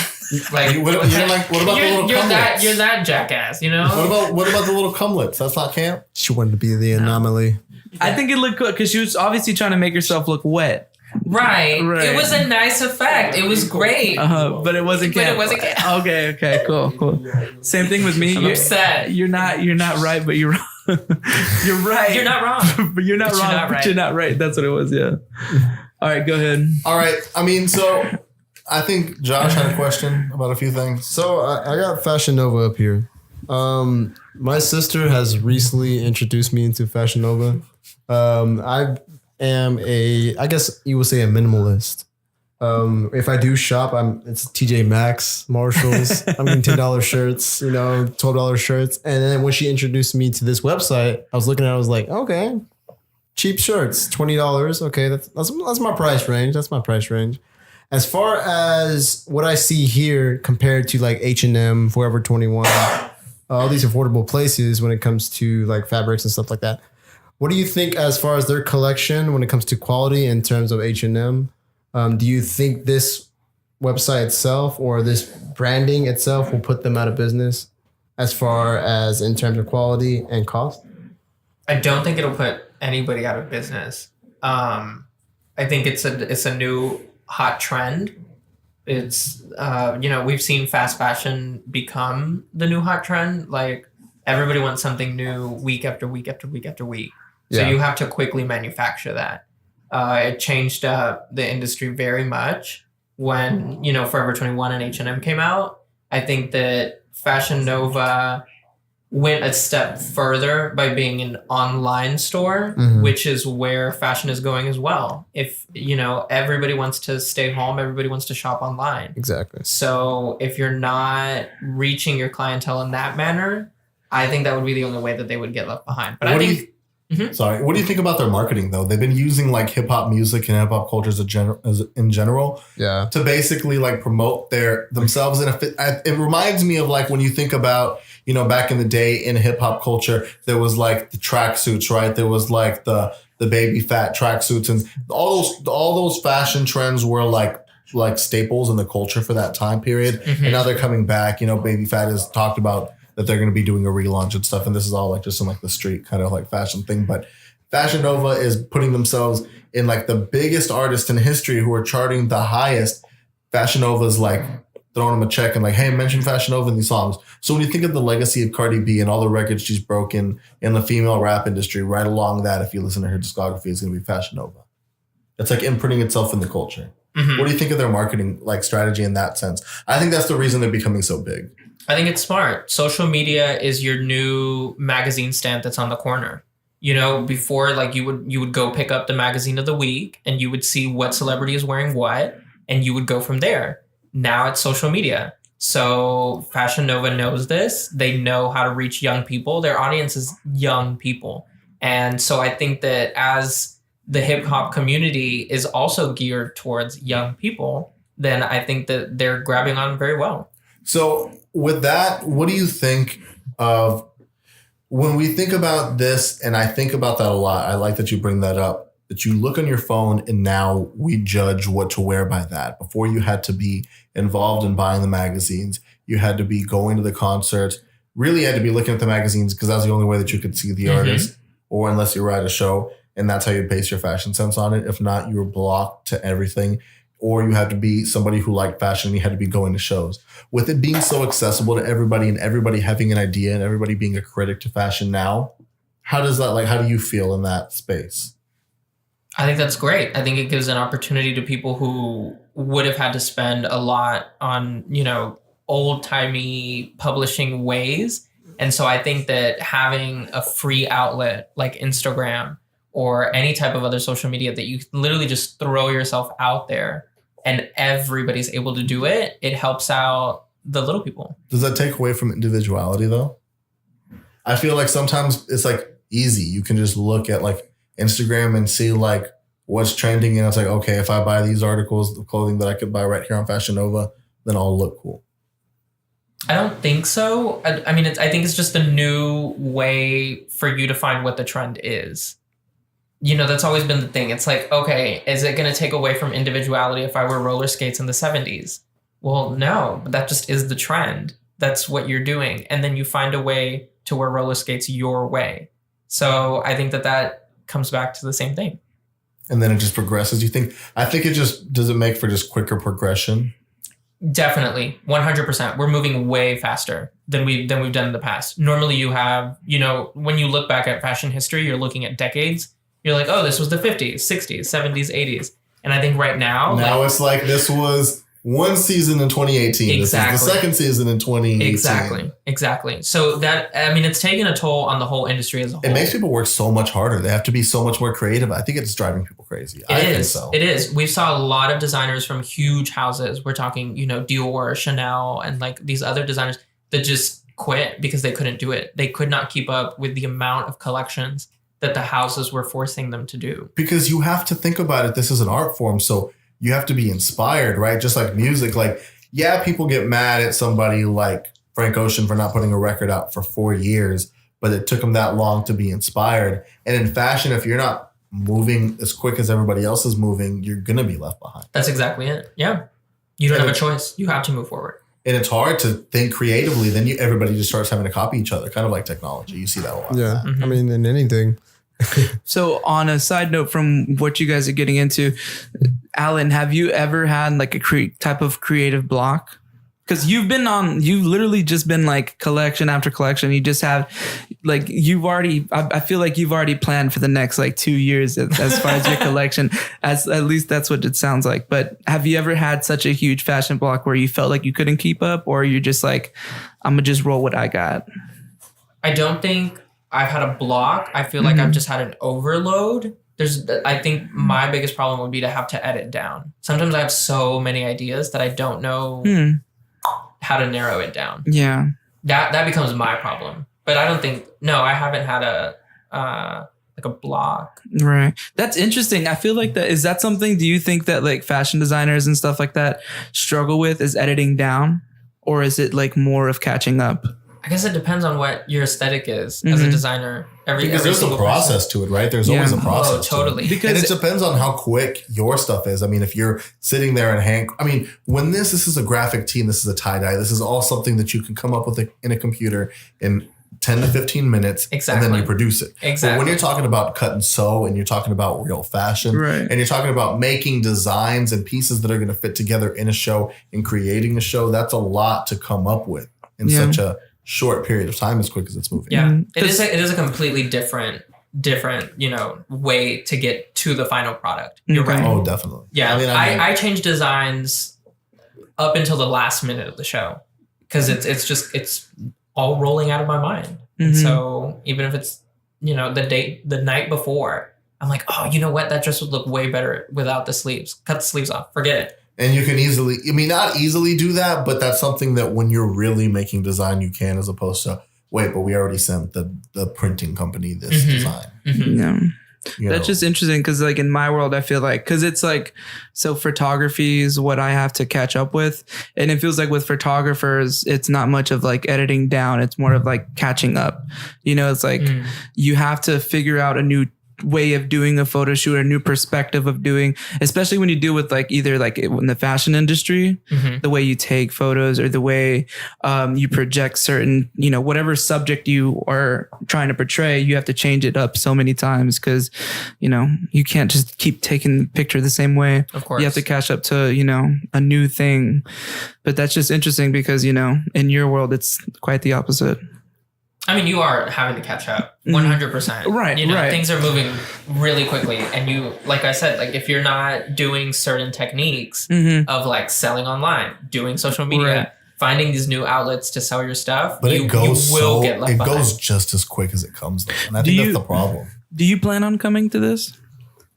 Like, what about the little cumlets? You're that jackass, What about the little cumlets? That's not camp. She wanted to be the anomaly. I think it looked good because she was obviously trying to make herself look wet. Right. It was a nice effect. It was great. But it wasn't camp. But it wasn't camp. Okay, cool. Same thing with me. I'm upset. You're not right, but you're wrong. You're right. You're not wrong. But you're not wrong. But you're not right. That's what it was. Yeah. All right, go ahead. All right. I mean, so I think Josh had a question about a few things. So I got Fashion Nova up here. My sister has recently introduced me into Fashion Nova. I am I guess you would say a minimalist. If I do shop, it's TJ Maxx, Marshalls. I'm getting $10 shirts, $12 shirts. And then when she introduced me to this website, I was looking at it, I was like, okay, cheap shirts, $20. Okay, that's my price range. That's my price range. As far as what I see here compared to like H&M, Forever 21, all these affordable places when it comes to like fabrics and stuff like that. What do you think as far as their collection when it comes to quality in terms of H&M? Do you think this website itself or this branding itself will put them out of business as far as in terms of quality and cost? I don't think it'll put anybody out of business. I think it's a new hot trend. It's we've seen fast fashion become the new hot trend. Like everybody wants something new week after week after week after week. So you have to quickly manufacture that. It changed up the industry very much when, Forever 21 and H&M came out. I think that Fashion Nova went a step further by being an online store, which is where fashion is going as well. If, everybody wants to stay home, everybody wants to shop online. Exactly. So if you're not reaching your clientele in that manner, I think that would be the only way that they would get left behind. But Sorry. What do you think about their marketing though? They've been using like hip hop music and hip hop culture in general to basically like promote themselves. And it reminds me of like when you think about, back in the day in hip hop culture, there was like the tracksuits, right? There was like the baby fat tracksuits and all those fashion trends were like staples in the culture for that time period. And now they're coming back. Baby fat has talked about that they're going to be doing a relaunch and stuff. And this is all like just in like the street kind of like fashion thing. But Fashion Nova is putting themselves in like the biggest artists in history who are charting the highest. Fashion Nova is like throwing them a check and like, hey, mention Fashion Nova in these songs. So when you think of the legacy of Cardi B and all the records she's broken in the female rap industry, right along that, if you listen to her discography, is going to be Fashion Nova. It's like imprinting itself in the culture. What do you think of their marketing like strategy in that sense? I think that's the reason they're becoming so big. I think it's smart. Social media is your new magazine stand that's on the corner. Before like you would go pick up the magazine of the week and you would see what celebrity is wearing what and you would go from there. Now it's social media. So Fashion Nova knows this. They know how to reach young people. Their audience is young people. And so I think that as the hip hop community is also geared towards young people, then I think that they're grabbing on very well. So with that, what do you think of when we think about this? And I think about that a lot. I like that you bring that up, that you look on your phone and now we judge what to wear by that. Before you had to be involved in buying the magazines. You had to be going to the concerts, really had to be looking at the magazines because that's the only way that you could see the artist, or unless you were at a show. And that's how you base your fashion sense on it. If not, you were blocked to everything. Or you had to be somebody who liked fashion and you had to be going to shows. With it being so accessible to everybody and everybody having an idea and everybody being a critic to fashion now, how do you feel in that space? I think that's great. I think it gives an opportunity to people who would have had to spend a lot on, old-timey publishing ways. And so I think that having a free outlet like Instagram or any type of other social media that you literally just throw yourself out there, and everybody's able to do it, it helps out the little people. Does that take away from individuality though? I feel like sometimes it's like easy. You can just look at like Instagram and see like what's trending. And it's like, okay, if I buy these articles of clothing that I could buy right here on Fashion Nova, then I'll look cool. I don't think so. I mean, I think it's just a new way for you to find what the trend is. You know, that's always been the thing. It's like, okay, is it going to take away from individuality if I wear roller skates in the 70s? Well, no, but that just is the trend. That's what you're doing. And then you find a way to wear roller skates your way. So I think that comes back to the same thing. And then it just progresses. I think it just, does it make for just quicker progression? Definitely. 100%. We're moving way faster than we've done in the past. Normally you have, you know, when you look back at fashion history, you're looking at decades. You're like, oh, this was the 50s, 60s, 70s, 80s. And I think right now. Now it's like this was one season in 2018. Exactly. This is the second season in 2018. Exactly. So that, I mean, it's taken a toll on the whole industry as a whole. It makes people work so much harder. They have to be so much more creative. I think it's driving people crazy. I think so. It is. We saw a lot of designers from huge houses. We're talking, you know, Dior, Chanel, and like these other designers that just quit because they couldn't do it. They could not keep up with the amount of collections that the houses were forcing them to do. Because you have to think about it. This is an art form. So you have to be inspired, right? Just like music. Like, yeah, people get mad at somebody like Frank Ocean for not putting a record out for 4 years, but it took him that long to be inspired. And in fashion, if you're not moving as quick as everybody else is moving, you're going to be left behind. That's exactly it. Yeah. You don't have a choice. You have to move forward. And it's hard to think creatively. Then everybody just starts having to copy each other, kind of like technology. You see that a lot. Yeah. I mean, in anything. So on a side note from what you guys are getting into, Alan, have you ever had like a type of creative block? Because you've literally just been like collection after collection. You just have like, I feel like you've already planned for the next like 2 years as far as your collection, at least that's what it sounds like. But have you ever had such a huge fashion block where you felt like you couldn't keep up, or you're just like, I'm gonna just roll what I got? I don't think I've had a block. I feel like I've just had an overload. I think my biggest problem would be to have to edit down. Sometimes I have so many ideas that I don't know how to narrow it down. Yeah. That becomes my problem. But I don't think, I haven't had a block. Right. That's interesting. I feel like is that something, do you think that like fashion designers and stuff like that struggle with, is editing down? Or is it like more of catching up? I guess it depends on what your aesthetic is as a designer. Because there's a process to it, right? There's always a process. Oh, totally. And it depends on how quick your stuff is. I mean, if you're sitting there and when this is a graphic tee, this is a tie-dye, this is all something that you can come up with in a computer in 10 to 15 minutes. Exactly. And then you produce it. Exactly. But when you're talking about cut and sew, and you're talking about real fashion, right, and you're talking about making designs and pieces that are going to fit together in a show and creating a show, that's a lot to come up with in such a short period of time, as quick as it's moving. Yeah, it is a completely different, way to get to the final product. You're right. Oh, definitely. Yeah, I change designs up until the last minute of the show because it's all rolling out of my mind. And so even if it's the night before, I'm like, oh, you know what? That dress would look way better without the sleeves. Cut the sleeves off. Forget it. And you can not easily do that, but that's something that when you're really making design, you can, as opposed to, wait, but we already sent the printing company this design. Yeah. That's just interesting because like in my world, I feel like, because it's like, so photography is what I have to catch up with. And it feels like with photographers, it's not much of like editing down. It's more of like catching up. It's like you have to figure out a new way of doing a photo shoot, a new perspective of doing, especially when you deal with like either like in the fashion industry, the way you take photos or the way you project certain, whatever subject you are trying to portray, you have to change it up so many times because, you can't just keep taking the picture the same way. Of course. You have to catch up to, a new thing. But that's just interesting because, in your world, it's quite the opposite. I mean, you are having to catch up 100%. Right. Right. Things are moving really quickly. And you, like I said, like if you're not doing certain techniques of like selling online, doing social media, finding these new outlets to sell your stuff, but you will get left behind. It goes just as quick as it comes though. And I think that's the problem. Do you plan on coming to this?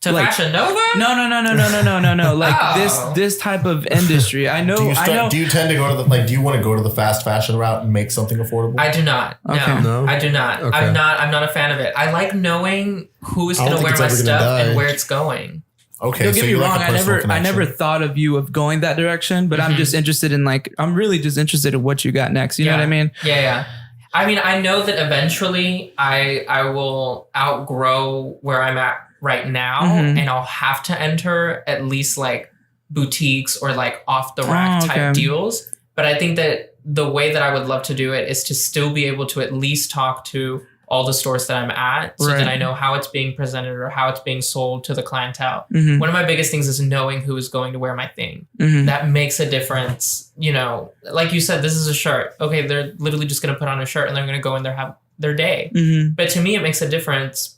To like, Fashion Nova? No. Like Oh. this type of industry. I know. I know. Do you tend to go to the do you want to go to the fast fashion route and make something affordable? I do not. Okay. No, No? I do not. Okay. I'm not a fan of it. I like knowing who's I don't going to think wear it's my ever gonna stuff die. and where it's going. Okay, Don't get me you like wrong. a I personal never connection. thought of you of going that direction, but I'm just interested in I'm really just interested in what you got next. You know what I mean? Yeah. I mean, I know that eventually I will outgrow where I'm at right now, Mhm. and I'll have to enter at least like boutiques or like off the rack type okay. deals. But I think that the way that I would love to do it is to still be able to at least talk to all the stores that I'm at, so Right. that I know how it's being presented or how it's being sold to the clientele. Mhm. One of my biggest things is knowing who is going to wear my thing. Mhm. That makes a difference. You know, like you said, this is a shirt. Okay, they're literally just going to put on a shirt and they're going to go in there, have their day. Mhm. But to me, it makes a difference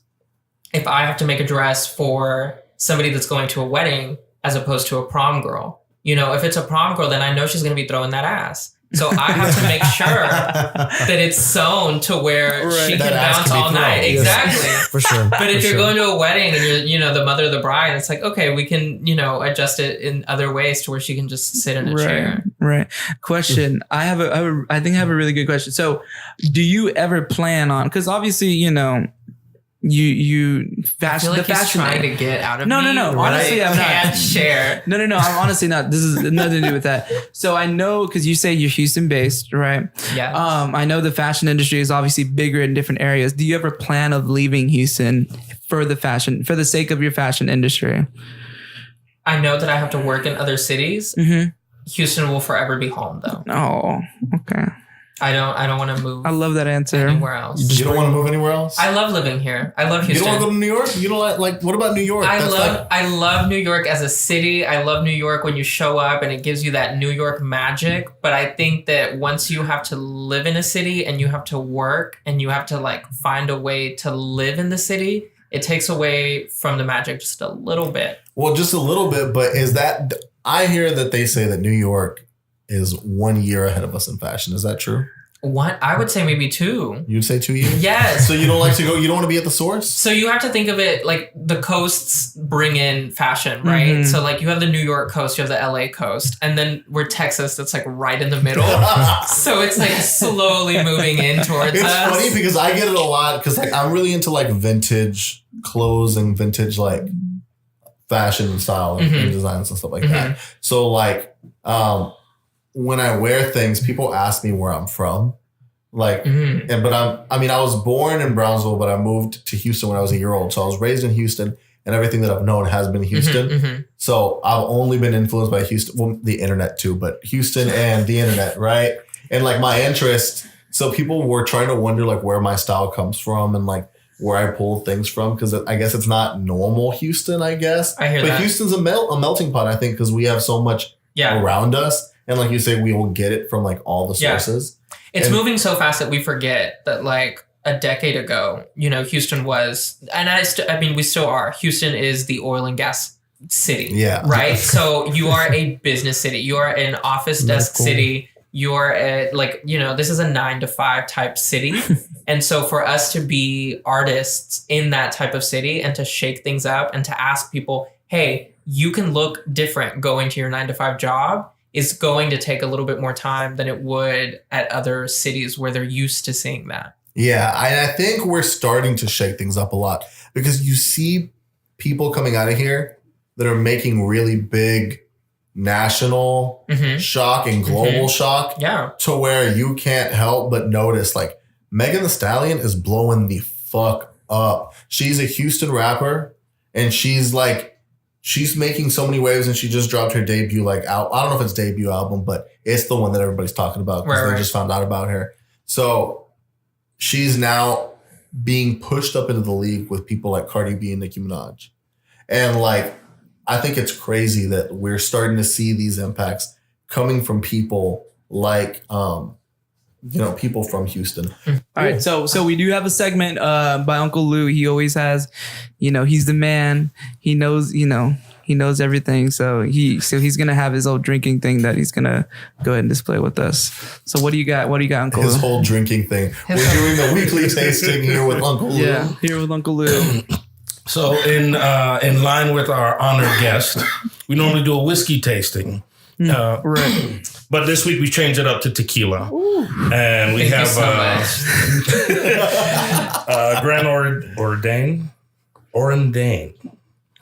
if I have to make a dress for somebody that's going to a wedding as opposed to a prom girl. You know, if it's a prom girl, then I know she's going to be throwing that ass. So I have to make sure that it's sewn to where Right. she can That ass bounce can be all thrown. night. Yes. Exactly. For sure. But if for you're sure. going to a wedding and you're, the mother of the bride, it's like, okay, we can, adjust it in other ways to where she can just sit in a chair. Right. Question. I think I have a really good question. So do you ever plan on, because obviously, you I fashion, feel like the he's fashion. trying to get out of No, me. no, no. but Honestly, I I'm not. can't share. No, I'm honestly not. This is nothing to do with that. So I know, because you say you're Houston based, right? Yeah. I know the fashion industry is obviously bigger in different areas. Do you ever plan of leaving Houston for the sake of your fashion industry? I know that I have to work in other cities. Mm-hmm. Houston will forever be home, though. Oh, okay. I don't want to move I love that answer. anywhere else. You don't want to move anywhere else? I love living here. I love You Houston. don't want to go to New York? You don't like what about New York? I love New York as a city. I love New York when you show up and it gives you that New York magic. But I think that once you have to live in a city and you have to work and you have to find a way to live in the city, it takes away from the magic just a little bit. Well, just a little bit, but I hear that they say that New York is 1 year ahead of us in fashion. Is that true? What? I would say maybe 2. You'd say 2 years? Yes. So you don't like to go, you don't want to be at the source? So you have to think of it like the coasts bring in fashion, right? Mhm. So you have the New York coast, you have the LA coast, and then we're Texas that's right in the middle. So it's slowly moving in towards It's us. funny because I get it a lot because I'm really into vintage clothes and vintage fashion and style and Mhm. designs and stuff like that. So when I wear things, people ask me where I'm from. Mhm. I was born in Brownsville, but I moved to Houston when I was a year old. So I was raised in Houston and everything that I've known has been Houston. Mhm. So I've only been influenced by Houston, well, the internet too, but Houston and the internet, right? And my interest. So people were trying to wonder where my style comes from and where I pull things from, because I guess it's not normal Houston, I guess. I hear but that. Houston's a melting pot, I think, because we have so much Yeah. around us. And like you say, we will get it from all the Yeah. sources. It's And- moving so fast that we forget that a decade ago, Houston was, and we still are. Houston is the oil and gas city. Yeah. Right. So you are a business city. You are an office desk Medical. city. You are this is a 9 to 5 type city. And so for us to be artists in that type of city and to shake things up and to ask people, hey, you can look different going to your 9 to 5 job, is going to take a little bit more time than it would at other cities where they're used to seeing that. Yeah, I think we're starting to shake things up a lot because you see people coming out of here that are making really big national Mhm. shock and global shock Yeah. to where you can't help but notice Megan Thee Stallion is blowing the fuck up. She's a Houston rapper and she's making so many waves, and she just dropped her debut I don't know if it's debut album, but it's the one that everybody's talking about because Right. they just found out about her. So she's now being pushed up into the league with people like Cardi B and Nicki Minaj. And I think it's crazy that we're starting to see these impacts coming from people people from Houston. All right, so we do have a segment by Uncle Lou. He always has, he's the man. He knows, he knows everything. So he's gonna have his old drinking thing that he's gonna go ahead and display with us. So what do you got? What do you got, Uncle His Lou? whole drinking thing. We're doing the weekly tasting here with Uncle Lou. Yeah, here with Uncle Lou. So in line with our honored guest, we normally do a whiskey tasting. Right. But this week we changed it up to tequila. And we Thank have you so much. Grand Ordain.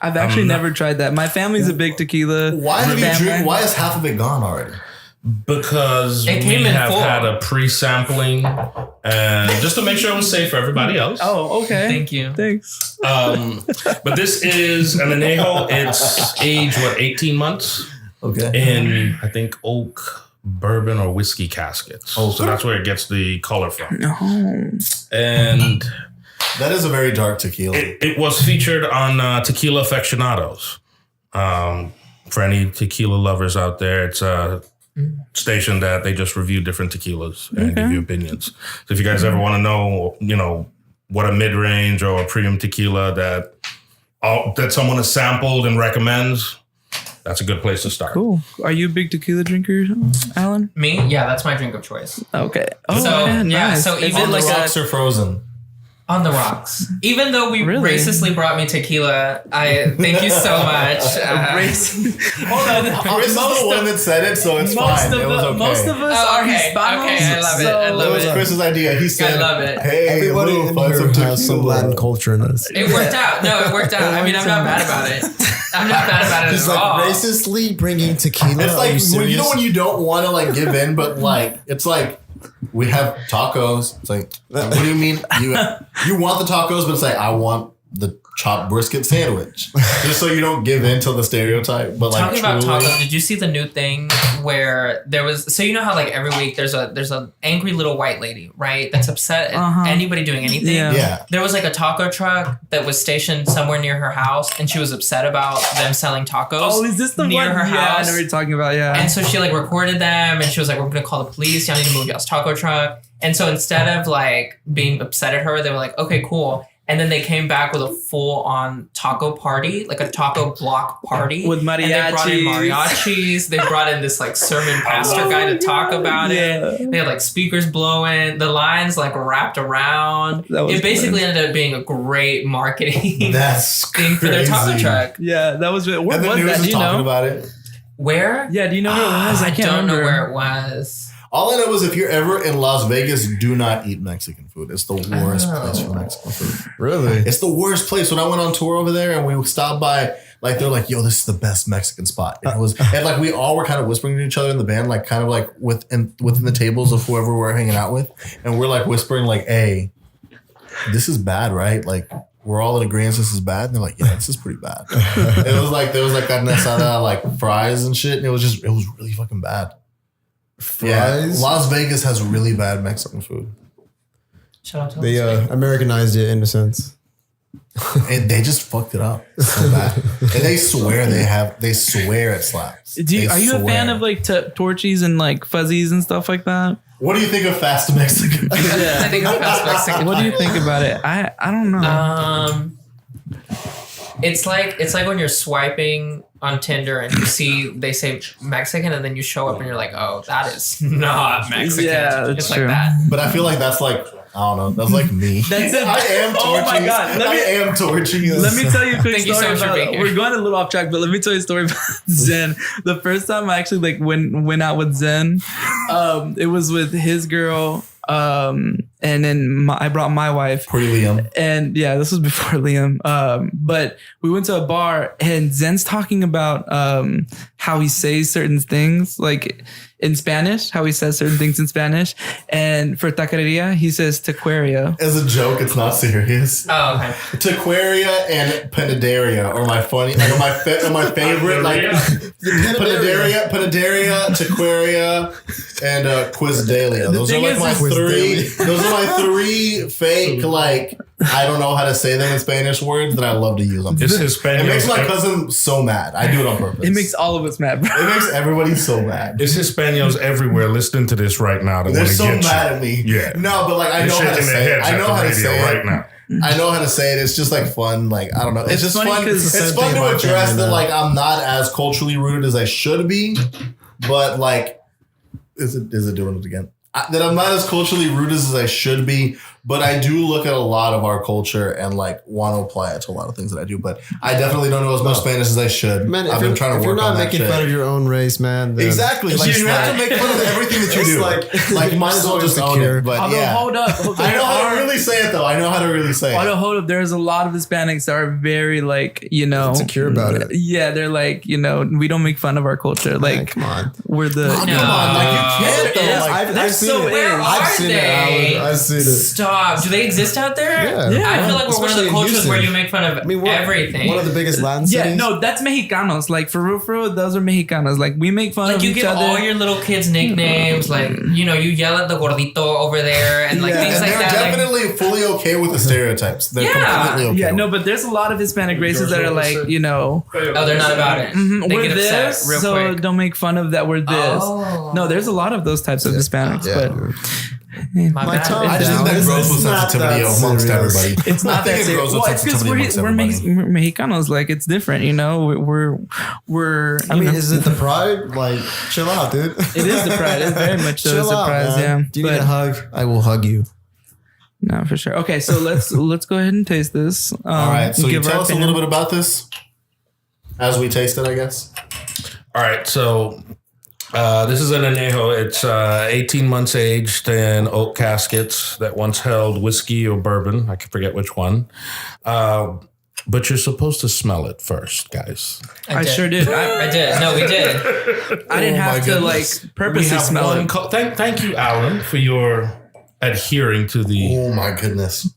I've actually never tried that. My family's a big tequila. Why did you family. drink? Why is half of it gone already? Because It we came in have full. had a pre-sampling and just to make sure it was safe for everybody else. Oh, okay. Thank you. Thanks. But this is an añejo. It's aged, 18 months Okay. in, I think, oak, bourbon, or whiskey caskets. Oh, So that's where it gets the color from. Oh. And That is a very dark tequila. it was featured on Tequila Aficionados. For any tequila lovers out there, it's a station that they just review different tequilas and give you opinions. So if you guys ever want to know, what a mid-range or a premium tequila that someone has sampled and recommends, that's a good place to start. Cool. Are you a big tequila drinker, Alan? Me? Yeah, that's my drink of choice. Okay. Oh, So, man, yeah, nice. so Is even it On like the a rocks are frozen. On the rocks. Even though we Really? racistly brought me tequila, I thank you so much. Hold on. Chris is the one that said it, so it's fine. It was okay. Most of us Oh, are okay. Hispanos. Okay, I love it. I It love was it. Chris's idea. He said, love it. "Hey, Everybody Lou, in find here some has some tequila." Latin culture in us. It worked out. No, it worked out. I mean, I'm not mad about it. I'm not mad about it He's at like all. racistly bringing tequila. It's Are like you serious? when you don't want to like give in, but like it's like we have tacos. It's like, what do you mean you want the tacos, but it's like I want the chopped brisket sandwich, just so you don't give in to the stereotype. But like Talking about truly- tacos, did you see the new thing where there was? So you know how like every week there's a angry little white lady, right? That's upset at Uh-huh. anybody doing anything. Yeah. yeah, There was like a taco truck that was stationed somewhere near her house, and she was upset about them selling tacos. Oh, is this the near one? her Yeah, I house? know what you're talking about. Yeah. And so she like recorded them, and she was like, "We're gonna call the police. Y'all need to move y'all's taco truck." And so instead of like being upset at her, they were like, "Okay, cool." And then they came back with a full-on taco party, like a taco block party. With And they brought in mariachis. mariachis. They brought in this like sermon pastor guy to talk about it. They had like speakers blowing. The lines like wrapped around. That was It basically fun. ended up being a great marketing that's thing for their taco crazy. truck. Yeah, that was. Where And the was news that? is Do you talking know? about it. Where? Yeah, do you know where it was? I can't don't remember. know where it was. All I know is if you're ever in Las Vegas, do not eat Mexican food. It's the worst Oh. place for Mexican food. Really? It's the worst place. When I went on tour over there and we stopped by, like they're like, "Yo, this is the best Mexican spot." And it was, and like we all were kind of whispering to each other in the band, like kind of like within the tables of whoever we're hanging out with, and we're like whispering, like, "Hey, this is bad, right?" Like we're all in agreement this is bad, and they're like, "Yeah, this is pretty bad." It was like there was like carne asada, like fries and shit, and it was really fucking bad. Yeah, Fries? Las Vegas has really bad Mexican food. Shout out to They Americanized it in a sense. And they just fucked it up so bad. And they swear it slaps. Are you a They fan swear. of like torchies and like fuzzies and stuff like that? What do you think of fast Mexican? I think it's fast Mexican. What do you think about it? I don't know. It's like when you're swiping on Tinder and you see they say Mexican and then you show up and you're like, oh, that is not Mexican. Yeah, that's it's true. like that. But I feel like that's like, I don't know, that's like me. That's it. I am Oh my Torchies. God. I am Torchies. Let me tell you a quick Thank you so story much for about. being here. We're going a little off track, but let me tell you a story about Zen. The first time I actually like went out with Zen, it was with his girl, and then I brought my wife. Pre-Liam. And yeah, this was before Liam. But we went to a bar and Zen's talking about how he says certain things, like in Spanish, how he says certain things in Spanish. And for taqueria, he says taqueria. As a joke, it's not serious. Oh, okay. Taqueria and Panaderia are my favorite, like Panaderia, Taqueria, and Quizdalia. Those are thing like is, my is three. Those are my three fake, like I don't know how to say them in Spanish words that I love to use. It's Hispanic. It makes my cousin so mad. I do it on purpose. It makes all of us mad, bro. It makes everybody so mad. It's Hispanos everywhere listening to this right now that They're want to so get mad you. at me. Yeah. No, but like I They're know how to shaking their say it. heads I at know the how to radio say right it. now. I know how to say it. It's just like fun. Like I don't know. It's just funny fun. 'cause It's same fun thing to my address family that does. like I'm not as culturally rooted as I should be, but like, is it doing it again? That I'm not as culturally rooted as I should be, but I do look at a lot of our culture and like want to apply it to a lot of things that I do. But I definitely don't know as much Spanish as I should. Man, I've been trying to work on that shit. If you're not making fun of your own race, man, then Exactly. it's You have to make fun of everything that you do. Like might as well just own it. But Although, yeah. hold up. I know how to really say it though. I know how to really say Although, it. hold up. There's a lot of Hispanics that are very like, you know, insecure about it. Yeah, they're like, you know, we don't make fun of our culture. Like, come on. we're the. Come on, like you can't though. Yeah, Like, I've seen so it. weird. I've seen it, they? Alan. I've seen it. Stop. Do they exist out there? Yeah. I feel like we're one of Especially the in cultures Houston. where you make fun of we're everything. One of the biggest Latin cities. Yeah, no, that's Mexicanos. Like for real, those are Mexicanos. Like we make fun like of you each give other. all your little kids nicknames, like you know, you yell at the gordito over there and like things and like they're that. Like, definitely fully okay with the stereotypes. They're completely okay. Yeah, no, with but there's a lot of Hispanic races that are like, you know, oh, they're not about it. They we're get this, upset real so quick. don't make fun of that we're this. Oh. No, there's a lot of those types of Hispanics, Yeah, but dude. My My bad. tongue I just think that It's grows with not sensitivity that amongst serious. everybody. it's not I think that it serious. grows with Well, it's because sensitivity we're amongst everybody. Mexicanos. Like it's different, you know. We're. I mean, you know, is it the pride? Like, chill out, dude. it is the pride. It's very much so Chill the out, surprise. man. Yeah. Do you need But- a hug? I will hug you. No, for sure. Okay, so let's go ahead and taste this. All right, so you give our tell us a opinion. little bit about this as we taste it, I guess. All right, so this is an añejo. It's 18 months aged in oak caskets that once held whiskey or bourbon. I can forget which one. But you're supposed to smell it first, guys. I sure did. I did. No, we did. I didn't Oh my have to goodness. like purposely smell it. Thank you, Alan, for your adhering to the. Oh my goodness.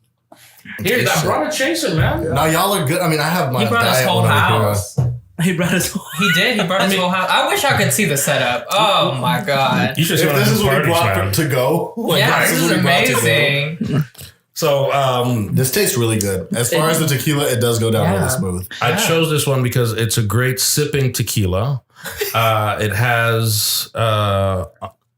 Here, I brought a chaser, man. Now y'all are good. I mean, I have my He brought his diet whole one over here. house. He brought his whole. He did. He brought his whole house. I wish I could see the setup. Oh my god. You should see If one of this his is what we parties, brought man. to go, like, Yeah, this is what we brought to go. amazing. So This tastes really good. As far as the tequila, it does go down really Yeah. smooth. I chose this one because it's a great sipping tequila. It has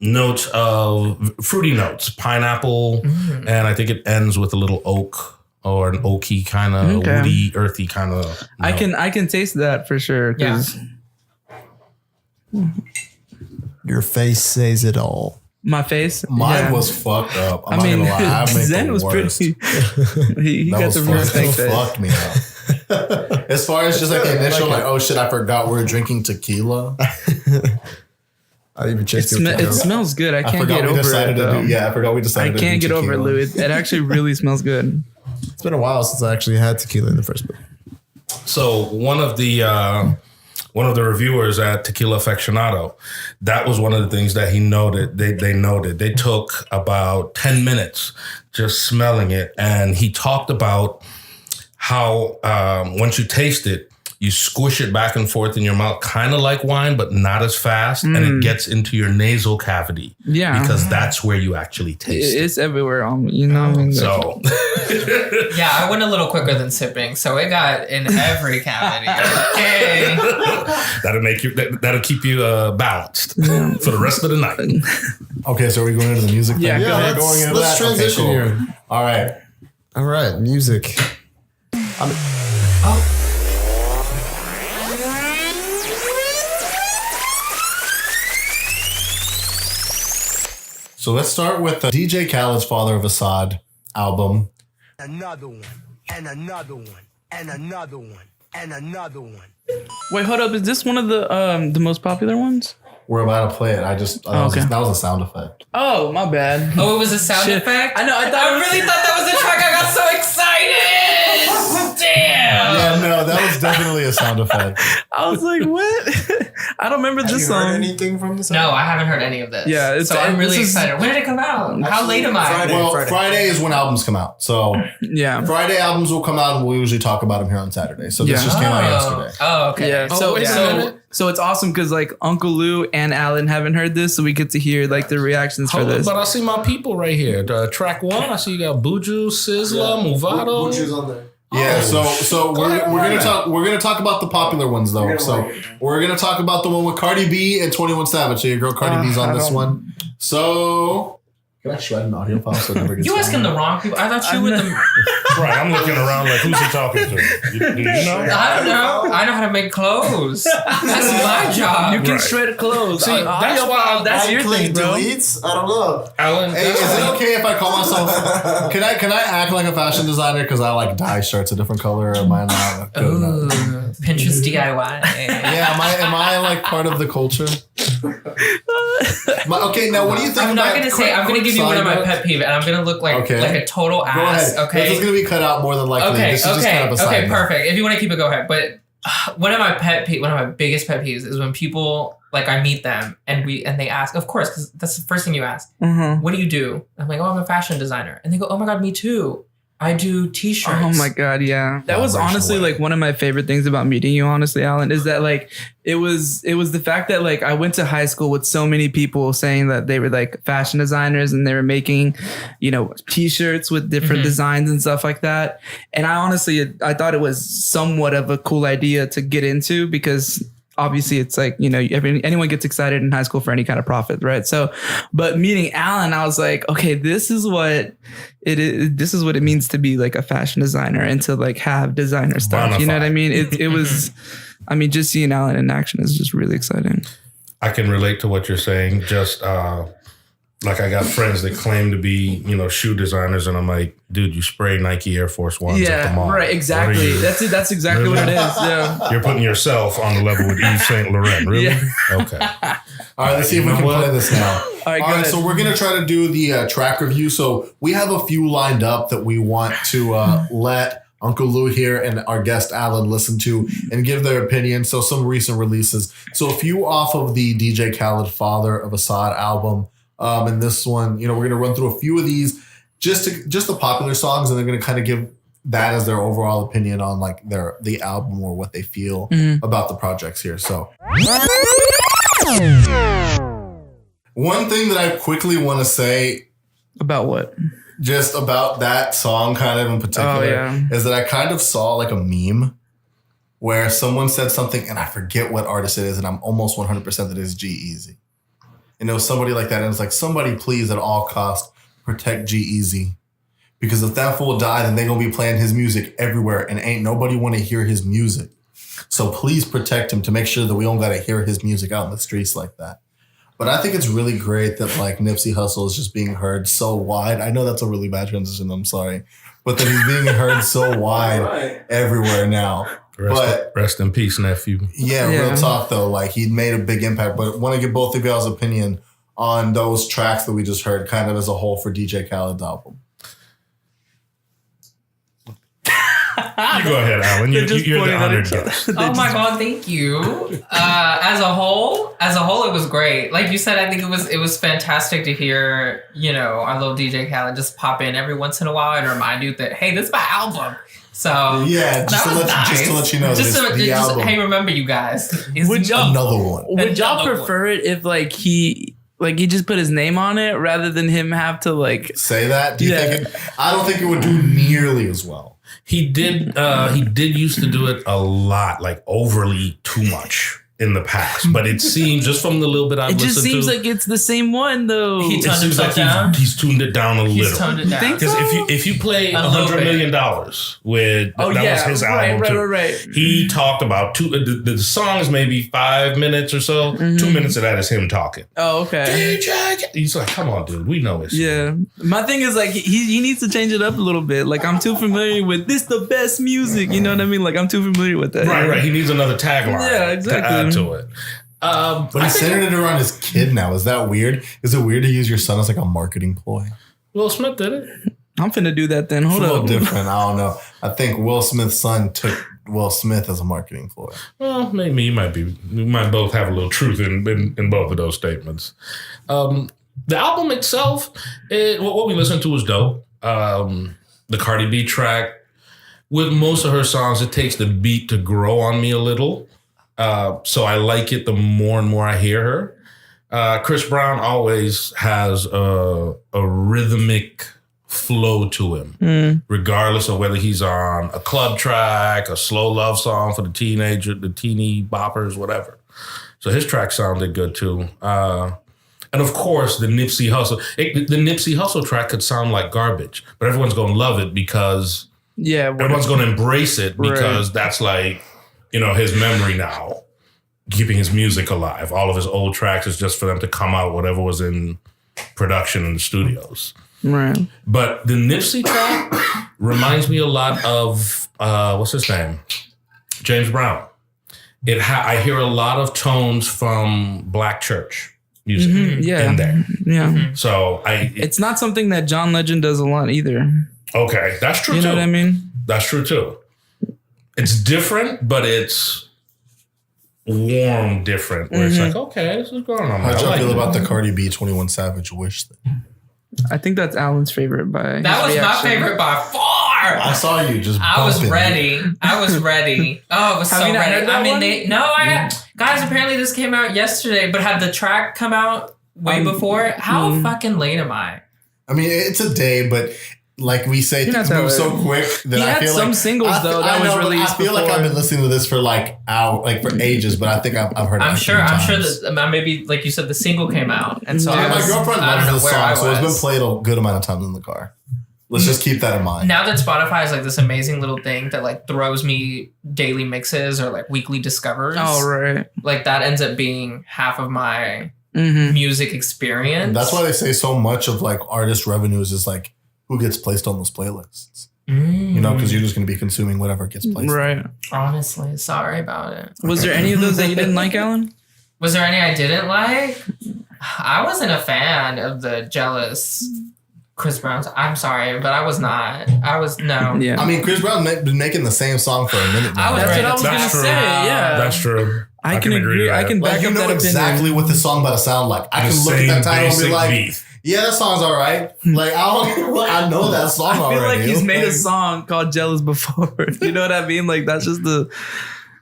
notes of fruity notes, pineapple, and I think it ends with a little oak or an oaky kind of Okay. woody, earthy kind of. I can taste that for sure. 'Cause Your face says it all. my face. Mine yeah. was fucked up. I'm I mean, not gonna lie. I make Zen the was worst. pretty. he That got was the real fake face. fucked me up. As far as just like the initial, like, oh shit, I forgot we're drinking tequila. I even checked It smells good. I I can't forgot get we over decided it. to Though. do. Yeah, I forgot we I decided. to can't do get over it, tequila. Lou. It actually really smells good. It's been a while since I actually had tequila in the first place. So one of the reviewers at Tequila Aficionado, that was one of the things that he noted. They noted they took about 10 minutes just smelling it, and he talked about how once you taste it, you squish it back and forth in your mouth, kind of like wine, but not as fast, and it gets into your nasal cavity. Yeah. because that's where you actually taste it. It's everywhere. You know. So Yeah, I went a little quicker than sipping, so it got in every cavity. Okay. that'll keep you balanced for the rest of the night. Okay, so are we going into the music? Yeah, thing? go ahead. We're going into Let's that? transition cool. here. All right. All right, music. So let's start with DJ Khaled's Father of Assad album. Another one, and another one, and another one, and another one. Wait, hold up. Is this one of the most popular ones? We're about to play it. Okay. That was a sound effect. Oh, my bad. Oh, it was a sound Shit. effect? I know. I thought I really thought that was the track. I got so excited. Damn. Yeah, no, that was definitely a sound effect. I was like, what? I don't remember this song. anything from this? No, I haven't heard any of this. Yeah, it's- so I'm this really is- excited. When did it come out? How late am I? Well, Friday is when albums come out. So Yeah. Friday albums will come out, and we usually talk about them here on Saturday. So this Yeah. just came out yesterday. Oh, okay. Yeah. Oh, So wait a so minute. so it's awesome because like Uncle Lou and Alan haven't heard this, so we get to hear like the reactions for this. But I see my people right here. Track 1, I see you got Vouge, Sizzla, Movado. Buju's on there. Yeah, Oh, so we're gonna talk about the popular ones though. So we're gonna talk about the one with Cardi B and 21 Savage. So your girl Cardi B's on this one. So Can I shred an audio file so it never gets You asking the downloaded? wrong people. I thought you were the. Right, I'm looking around like, who's he talking to? Do you know? I don't know. I know how to make clothes. That's my job. You can Right. shred clothes. See, that's why that's your click thing, bro. deletes. I don't know. Alan, Hey, is it okay if I call myself? Can I act like a fashion designer because I like dye shirts a different color? Or am I not good Ooh, enough? Pinterest DIY. Yeah, am I like part of the culture? Okay, now what do you think? I'm not about- gonna say. I'm gonna give you one of my pet peeve, and I'm gonna look like Okay. like a total Go ass. ahead. Okay. This is gonna be cut out more than likely. Okay. This is just kind of a Okay. side Okay. note. Perfect. If you want to keep it, go ahead. But one of my biggest pet peeves is when people like I meet them and they ask, of course, because that's the first thing you ask. Mhm. What do you do? I'm like, oh, I'm a fashion designer, and they go, oh my god, me too. I do t-shirts. Oh my god, yeah. That was Collaboration honestly way. like one of my favorite things about meeting you, honestly, Alan, is that like it was the fact that like I went to high school with so many people saying that they were like fashion designers and they were making, you know, t-shirts with different designs and stuff like that. And I thought it was somewhat of a cool idea to get into because obviously it's like, you know, anyone gets excited in high school for any kind of profit, right? So, but meeting Alan, I was like, okay, this is what it is. This is what it means to be like a fashion designer and to like have designer stuff. You know what I mean? It was, I mean, just seeing Alan in action is just really exciting. I can relate to what you're saying. Just like I got friends that claim to be, you know, shoe designers, and I'm like, dude, you spray Nike Air Force Ones at the mall. Right, What are exactly. you- That's it. That's exactly what it is. Yeah. You're putting yourself on the level with Yves Saint Laurent, really? Yeah. Okay. All right, let's see if we can play this now. All right, go ahead. So we're gonna try to do the track review. So we have a few lined up that we want to let Uncle Lou here and our guest Alan listen to and give their opinion. So some recent releases. So a few off of the DJ Khaled Father of Assad album. And this one, you know, we're gonna run through a few of these, just the popular songs, and they're gonna kind of give that as their overall opinion on like the album or what they feel about the projects here. So one thing that I quickly want to say About what? just about that song kind of in particular is that I kind of saw like a meme where someone said something and I forget what artist it is, and I'm almost 100% that it's G-Eazy. And it was somebody like that, and it's like, somebody please at all costs protect G-Eazy. Because if that fool died, then they're going to be playing his music everywhere, and ain't nobody want to hear his music. So please protect him to make sure that we don't got to hear his music out in the streets like that. But I think it's really great that like Nipsey Hussle is just being heard so wide. I know that's a really bad transition, I'm sorry. But that he's being heard so wide everywhere now. Rest in peace, nephew. Yeah, real talk though. Like he made a big impact. But want to get both of y'all's opinion on those tracks that we just heard, kind of as a whole for DJ Khaled's album. You go ahead, Alan. You're the honored guest. Oh my god, thank you. As a whole, it was great. Like you said, I think it was fantastic to hear, you know, our little DJ Khaled just pop in every once in a while and remind you that, hey, this is my album. So Yeah, just to let you know that it's the album. Hey, remember you guys. It's Would y'all- Another one. Would y'all Another prefer it if like he just put his name on it rather than him have to like? Say that? Do you think it? I don't think it would do nearly as well. He did used to do it a lot, like overly too much in the past. But it seems, just from the little bit I've It listened just seems to, like it's the same one though. He it toned seems like himself down. he's tuned it down a He's little. toned it down. think Because so? if you play A little $100 bit. million with that was his album too. right. He talked about the song is maybe 5 minutes or so. 2 minutes of that is him talking. Oh, okay. DJ, he's like, come on, dude, we know it's Yeah, my thing is like he needs to change it up a little bit. Like I'm too familiar with this, the best music. You know what I mean? Like I'm too familiar with that. right. He needs another tagline Yeah, exactly. to add to it. But he's centered it around his kid now. Is that weird? Is it weird to use your son as like a marketing ploy? Will Smith did it. I'm finna do that then. Hold It's a little up. different. I don't know. I think Will Smith's son took Will Smith as a marketing ploy. Well, maybe we might both have a little truth in both of those statements. The album itself, what we listened to was dope. The Cardi B track, with most of her songs, it takes the beat to grow on me a little. So I like it the more and more I hear her. Chris Brown always has a rhythmic flow to him, regardless of whether he's on a club track, a slow love song for the teeny boppers, whatever. So his track sounded good too. And of course, the Nipsey Hussle. The Nipsey Hussle track could sound like garbage, but everyone's going to love it because everyone's going to embrace it because that's like, his memory now, keeping his music alive. All of his old tracks is just for them to come out, whatever was in production in the studios. Right. But the Nipsey track reminds me a lot of, what's his name? James Brown. I hear a lot of tones from Black church music in there. Yeah. So it's not something that John Legend does a lot either. Okay, that's true too. You know what I mean? That's true too. It's different, but it's warm different. Where it's like, okay, this is going on. How'd you feel about the Cardi B 21 Savage Wish thing? I think that's Alan's favorite by That was reaction. my favorite by far. I saw you just I was bumping. ready. I was ready. Oh, I was Have so you not ready. heard that I mean, one? guys, apparently this came out yesterday, but had the track come out way before? How fucking late am I? I mean, it's a day, but like we say, You're things not that move so late. quick that He I had feel some like singles, though, that was but released I feel like before. I've been listening to this for for ages, but I think I've heard it. I'm like sure 3 times. that maybe, like you said, the single came out. And so Dude, I my was, girlfriend I don't know loves this where I song, so it's been was. played a good amount of times in the car. Let's just keep that in mind. Now that Spotify is like this amazing little thing that like throws me daily mixes or like weekly discovers. Oh, right. Like that ends up being half of my Mm-hmm. music experience. That's why they say so much of like artist revenues is like who gets placed on those playlists. Because you're just going to be consuming whatever gets placed. Right. Honestly, sorry about it. Was there any of those that you didn't like, Alan? Was there any I didn't like? I wasn't a fan of the Jealous Chris Brown's. I'm sorry, but I was not. No. Yeah. I mean, Chris Brown's been making the same song for a minute now. I was That's ready what I was to gonna tap say. out. Yeah. That's true. I can agree. with I that. can back Like, you up know that exactly opinion. what the song about to sound like. I The can look at same that title and be basic like, beat. yeah, that song's all right. Like, I know that song I feel already. like he's made a Like, song called Jealous before. You know what I mean? Like that's just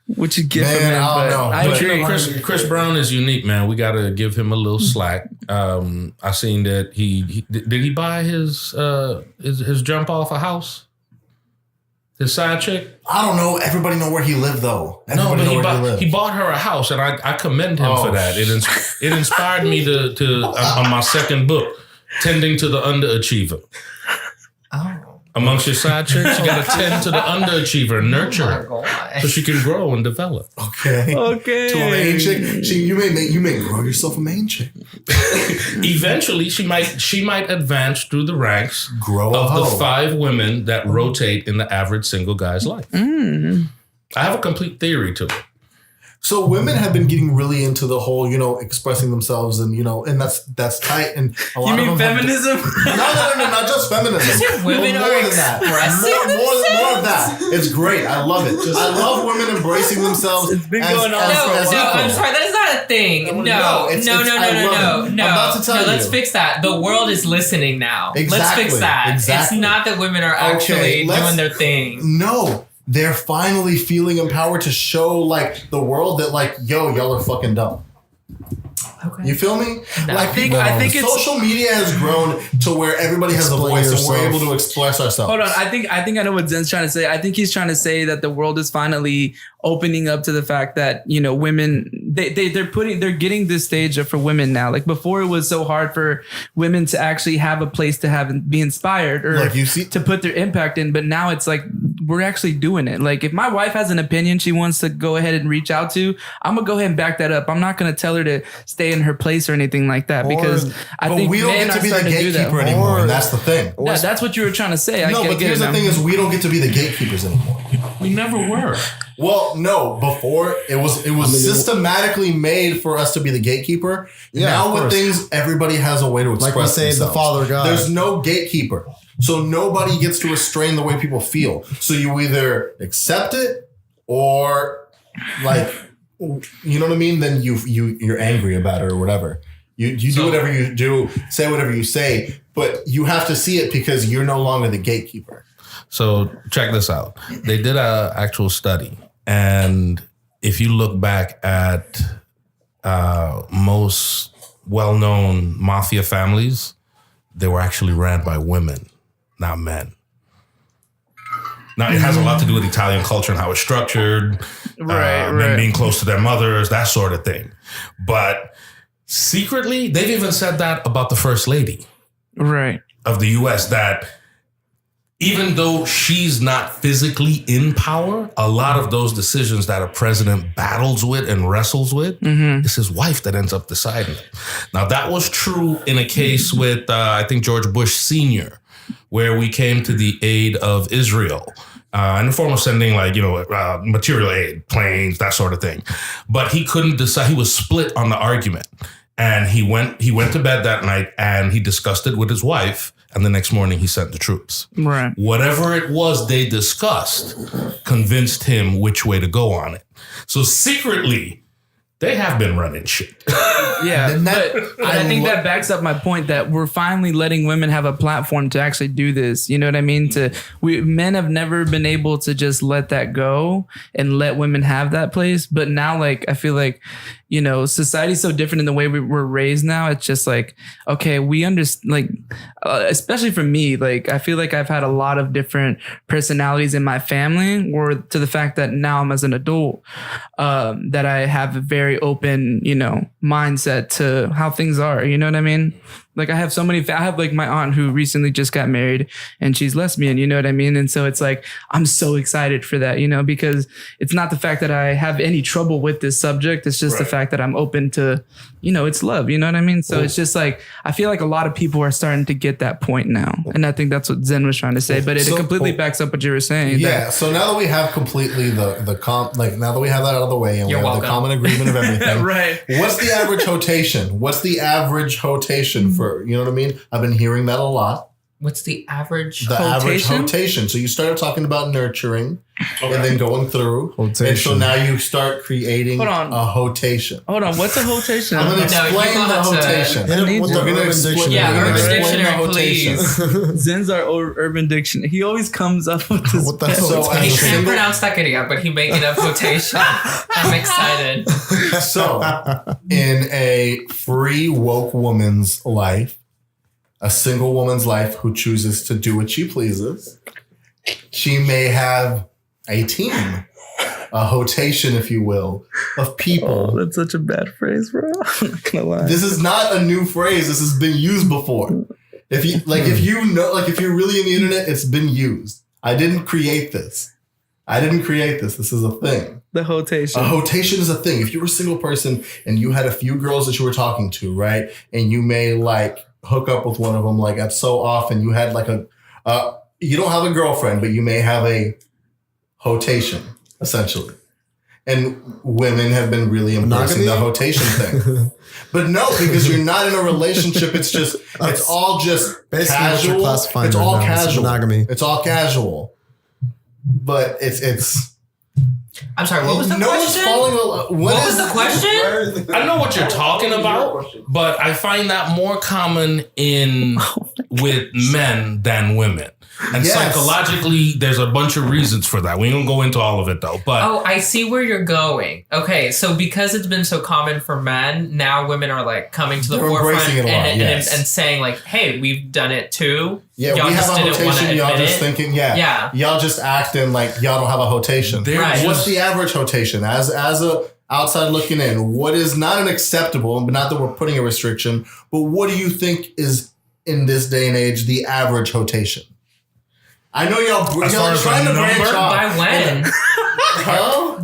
what you get Man, from him. I don't But know. I But agree. Chris Brown is unique, man. We got to give him a little slack. I seen that he did he buy his jump off a house? His side chick? I don't know. Everybody know where he lived, though. No, Everybody but know where he bought her a house, and I commend him for that. It inspired me to on my second book, Tending to the Underachiever. Oh. Amongst your side chicks, you got to tend to the underachiever, nurture Oh my her, God. so she can grow and develop. Okay. Okay. To a main chick. You may grow yourself a main chick. Eventually, she might advance through the ranks Grow a of the hoe. 5 women that rotate in the average single guy's life. I have a complete theory to it. So women have been getting really into the whole, expressing themselves and, and that's tight. And a lot You mean of them have feminism? No, not just feminism. You said women More are than that. expressing More of that. It's great. I love it. I love women embracing themselves. It's been going on No, as I'm equal. sorry, that is not a thing. No, No, it's- no, it's- no, I no, love it. no. I'm about to tell Let's you. fix that. The world is listening now. Let's Exactly, fix that. exactly. It's not that women are actually let's- doing their thing. No. They're finally feeling empowered to show like the world that like, yo, y'all are fucking dumb. Okay. You feel me? No. Like I think it's social media has grown to where everybody has a Explain voice and we're yourself. able to express ourselves. Hold on. I think I know what Zen's trying to say. I think he's trying to say that the world is finally opening up to the fact that, women they're getting this stage for women now. Like before it was so hard for women to actually have a place to be inspired or Look, you see- to put their impact in. But now it's like we're actually doing it. Like if my wife has an opinion she wants to go ahead and reach out to, I'm gonna go ahead and back that up. I'm not gonna tell her to stay in her place or anything like that because I But think we don't men get to are be the starting to do that. gatekeeper anymore, and that's the thing. Yeah, that's what you were trying to say. No, but here's the thing is we don't get to be the gatekeepers anymore. We never were. Well, no, before it was systematically made for us to be the gatekeeper. Yeah, now of with course. things, everybody has a way to express Like we say, the themselves. Father God. There's no gatekeeper. So nobody gets to restrain the way people feel. So you either accept it or like, you know what I mean? Then you're angry about it or whatever. You do whatever you do, say whatever you say, but you have to see it because you're no longer the gatekeeper. So check this out. They did an actual study, and if you look back at most well-known mafia families, they were actually ran by women, not men. Now, it has a lot to do with Italian culture and how it's structured, Right. men being close to their mothers, that sort of thing. But secretly, they've even said that about the first lady Right. of the U.S., that even though she's not physically in power, a lot of those decisions that a president battles with and wrestles with, it's his wife that ends up deciding it. Now, that was true in a case with, I think, George Bush Sr., where we came to the aid of Israel in the form of sending material aid, planes, that sort of thing. But he couldn't decide. He was split on the argument. And he went to bed that night and he discussed it with his wife. And the next morning he sent the troops. Right. Whatever it was they discussed convinced him which way to go on it. So secretly, they have been running shit. Yeah, but I think that backs up my point that we're finally letting women have a platform to actually do this. You know what I mean? Men have never been able to just let that go and let women have that place. But now, like, I feel like, you know, society's so different in the way we were raised now. It's just like, okay, we understand, like, especially for me, like, I feel like I've had a lot of different personalities in my family, or to the fact that now I'm as an adult, that I have a very open, you know, mindset to how things are. You know what I mean? Like, I have I have like my aunt who recently just got married and she's lesbian, you know what I mean? And so it's like, I'm so excited for that, you know, because it's not the fact that I have any trouble with this subject. It's just the fact that I'm open to, you know, it's love, you know what I mean? So it's just like, I feel like a lot of people are starting to get that point now. And I think that's what Zen was trying to say, but it completely backs up what you were saying. Yeah. So now that we have completely now that we have that out of the way and we have the common agreement of everything. Right. What's the average rotation? What's the average rotation for, you know what I mean? I've been hearing that a lot. What's the average? The average rotation. So you started talking about nurturing and then going through. Rotation. And so now you start creating a rotation. Hold on. What's a rotation? I'm going to explain the rotation. Urban Dictionary, please. Zen's our Urban Dictionary. He always comes up with this. What the hell? He can't pronounce that good yet, but he making up quotation. I'm excited. So, in a free woke woman's life, a single woman's life who chooses to do what she pleases, she may have a team, a rotation, if you will, of people. Oh, that's such a bad phrase, bro. I'm not gonna lie. This is not a new phrase. This has been used before. If you're really in the internet, it's been used. I didn't create this. This is a thing. The rotation. A rotation is a thing. If you're a single person and you had a few girls that you were talking to, right? And you may like hook up with one of them like so often. You had like you don't have a girlfriend, but you may have a rotation, essentially. And women have been really embracing the rotation thing. But no, because you're not in a relationship. It's all just casual. It's all casual. Monogamy. It's all casual. But it's I'm sorry, what was the question? What was the question? I know what you're talking about, but I find that more common with men than women. And psychologically, there's a bunch of reasons for that. We don't go into all of it though. But I see where you're going. Okay, so because it's been so common for men, now women are like coming to the forefront and saying like, "Hey, we've done it too." Yeah, y'all we have a rotation. Y'all just thinking, y'all just acting like y'all don't have a rotation. Right. What's the average rotation? As a outside looking in, what is not an acceptable, but not that we're putting a restriction, but what do you think is in this day and age the average rotation? I know y'all trying to branch off. By when?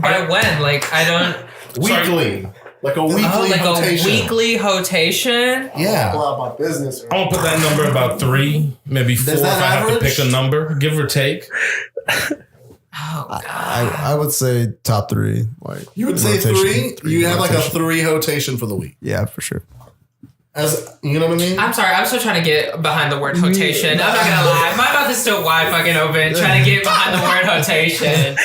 By when? Like, I don't... Weekly. Like a weekly rotation. A weekly rotation? Yeah. Pull out my business. I'm going to put that number about 3, maybe 4 if I have to pick a number, give or take. Oh, God. I would say top 3. Like you would say 3? You have like a 3 rotation for the week. Yeah, for sure. As you know what I mean? I'm sorry, I'm still trying to get behind the word rotation. I'm not gonna lie. My mouth is still wide fucking open trying to get behind the word rotation.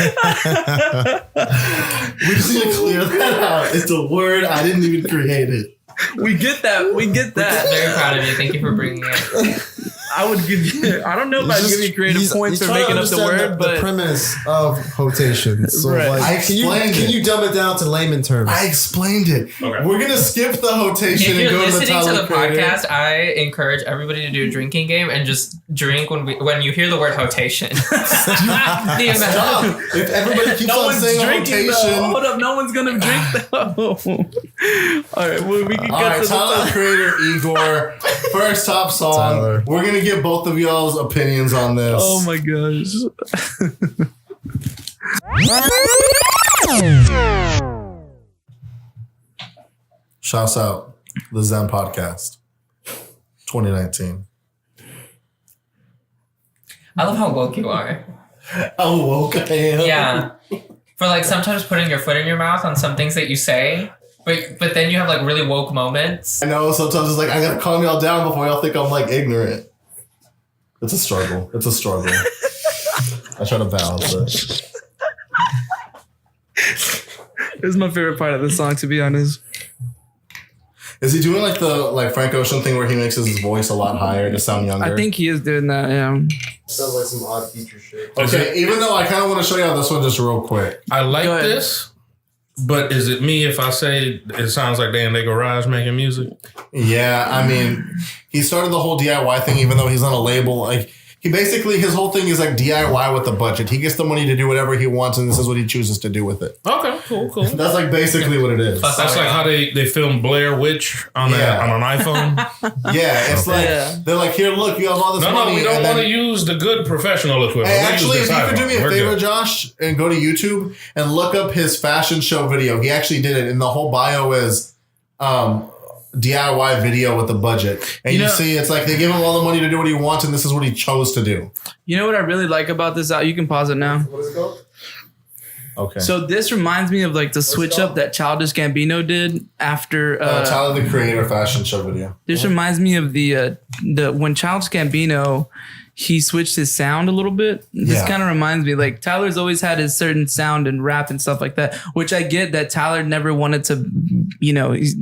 We just need to clear that out. It's a word. I didn't even create it. We get that. Very proud of you. Thank you for bringing it. I would give you. I don't know if I'd give you creative points for trying to making up the understand word, the but premise of quotations. So Right. like, I explained can it. you dumb it down to layman terms? I explained it. Okay. We're gonna skip the quotation If and you're go to the listening to Tyler the Creator. podcast, I encourage everybody to do a drinking game and just drink when you hear the word hotation. The amount- Stop. If everybody keeps no on one's saying drinking though. rotation. Hold up, no one's gonna drink though. All right, well, we can All get right, to the Tyler Creator, Igor, first top song. Tyler. We're gonna get both of y'all's opinions on this. Oh my gosh. Shouts out the Zen Podcast, 2019. I love how woke you are. Oh, okay. Yeah. For like sometimes putting your foot in your mouth on some things that you say, but then you have like really woke moments. I know sometimes it's like I gotta calm y'all down before y'all think I'm like ignorant. It's a struggle. It's a struggle. I try to balance it. It was my favorite part of the song, to be honest. Is he doing like the Frank Ocean thing where he makes his voice a lot higher to sound younger? I think he is doing that, yeah. Sounds like some odd feature shit. Okay, even though I kind of want to show y'all this one just real quick. I like Go ahead. this, but is it me if I say it sounds like they're in their garage making music? Yeah, I mean, he started the whole DIY thing, even though he's on a label. Like, he basically, his whole thing is like DIY with the budget. He gets the money to do whatever he wants, and this is what he chooses to do with it. Okay, cool. That's like basically what it is. Fuck That's like how they filmed Blair Witch on Yeah. on an iPhone. Yeah, it's like, Yeah. they're like, here, look, you have all this No, money. we don't and want then- to use the good professional equipment. Hey, We'll actually, use if this you could do me iPhone. a We're favor, good. Josh, and go to YouTube and look up his fashion show video. He actually did it, and the whole bio is DIY video with the budget. And You you know- see, it's like they give him all the money to do what he wants, and this is what he chose to do. You know what I really like about this? You can pause it now. What is it called? Okay. So this reminds me of like the switch up that Childish Gambino did after. Tyler the Creator fashion show video. This reminds me of the when Childish Gambino, he switched his sound a little bit. This Yeah. kind of reminds me, like Tyler's always had his certain sound and rap and stuff like that, which I get that Tyler never wanted to,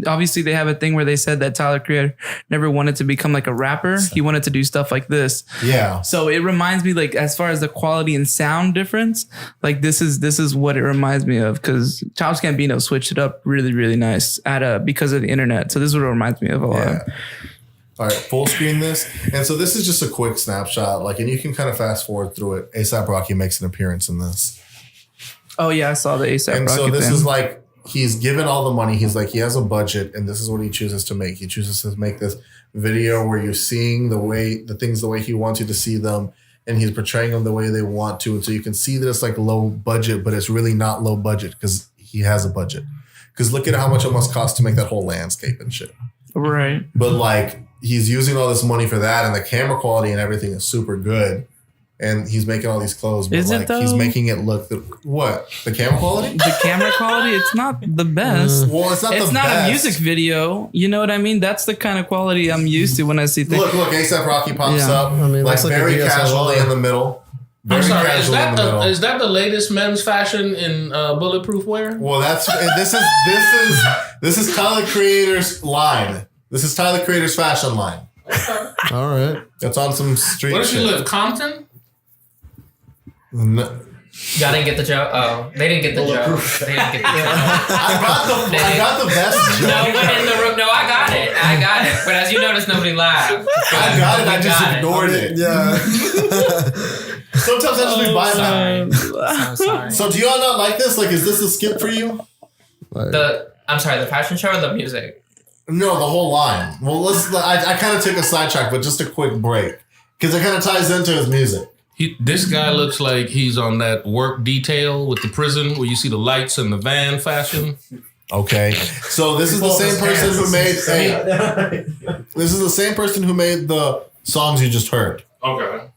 obviously they have a thing where they said that Tyler Creator never wanted to become like a rapper. He wanted to do stuff like this. Yeah. So it reminds me, like, as far as the quality and sound difference, like this is what it reminds me of, because Childish Gambino switched it up really, really nice because of the internet. So this is what it reminds me of a lot. Yeah. All right, full screen this. And so this is just a quick snapshot, and you can kind of fast forward through it. A$AP Rocky makes an appearance in this. Oh yeah, I saw the A$AP And Rocky so this thing. is like, he's given all the money. He's like, he has a budget, and this is what he chooses to make. He chooses to make this video where you're seeing the things the way he wants you to see them, and he's portraying them the way they want to. And so you can see that it's like low budget, but it's really not low budget because he has a budget. Because look at how much it must cost to make that whole landscape and shit. Right. But like, he's using all this money for that, and the camera quality and everything is super good. And he's making all these clothes, but Is it like though? he's making it look what? The camera quality? The camera quality, it's not the best. Well, it's not It's the not best. a music video. You know what I mean? That's the kind of quality I'm used to when I see things. Look, A$AP Rocky pops Yeah. up, I mean, like looks like a very DSLR. casually in the middle. Very I'm sorry, is casually in that the middle. is that the latest men's fashion in bulletproof wear? Well, this is Tyler Creator's line. This is Tyler Creator's fashion line. All right. That's on some street Where does shit. she live? Compton? No. Y'all didn't get the joke. Oh, they didn't get the joke. They didn't get the joke. I got the best joke. No one in the room. No, I got it. But as you noticed, nobody laughed. I got it. I just got it. ignored it. Yeah. Sometimes I just be buying that. So sorry. So do y'all not like this? Like, is this a skip for you? I'm sorry, the fashion show or the music? No, the whole line. Well, I kind of took a sidetrack, but just a quick break. Because it kind of ties into his music. This guy looks like he's on that work detail with the prison where you see the lights and the van fashion. Okay. So this is the same person who made this is the same person who made the songs you just heard. Okay.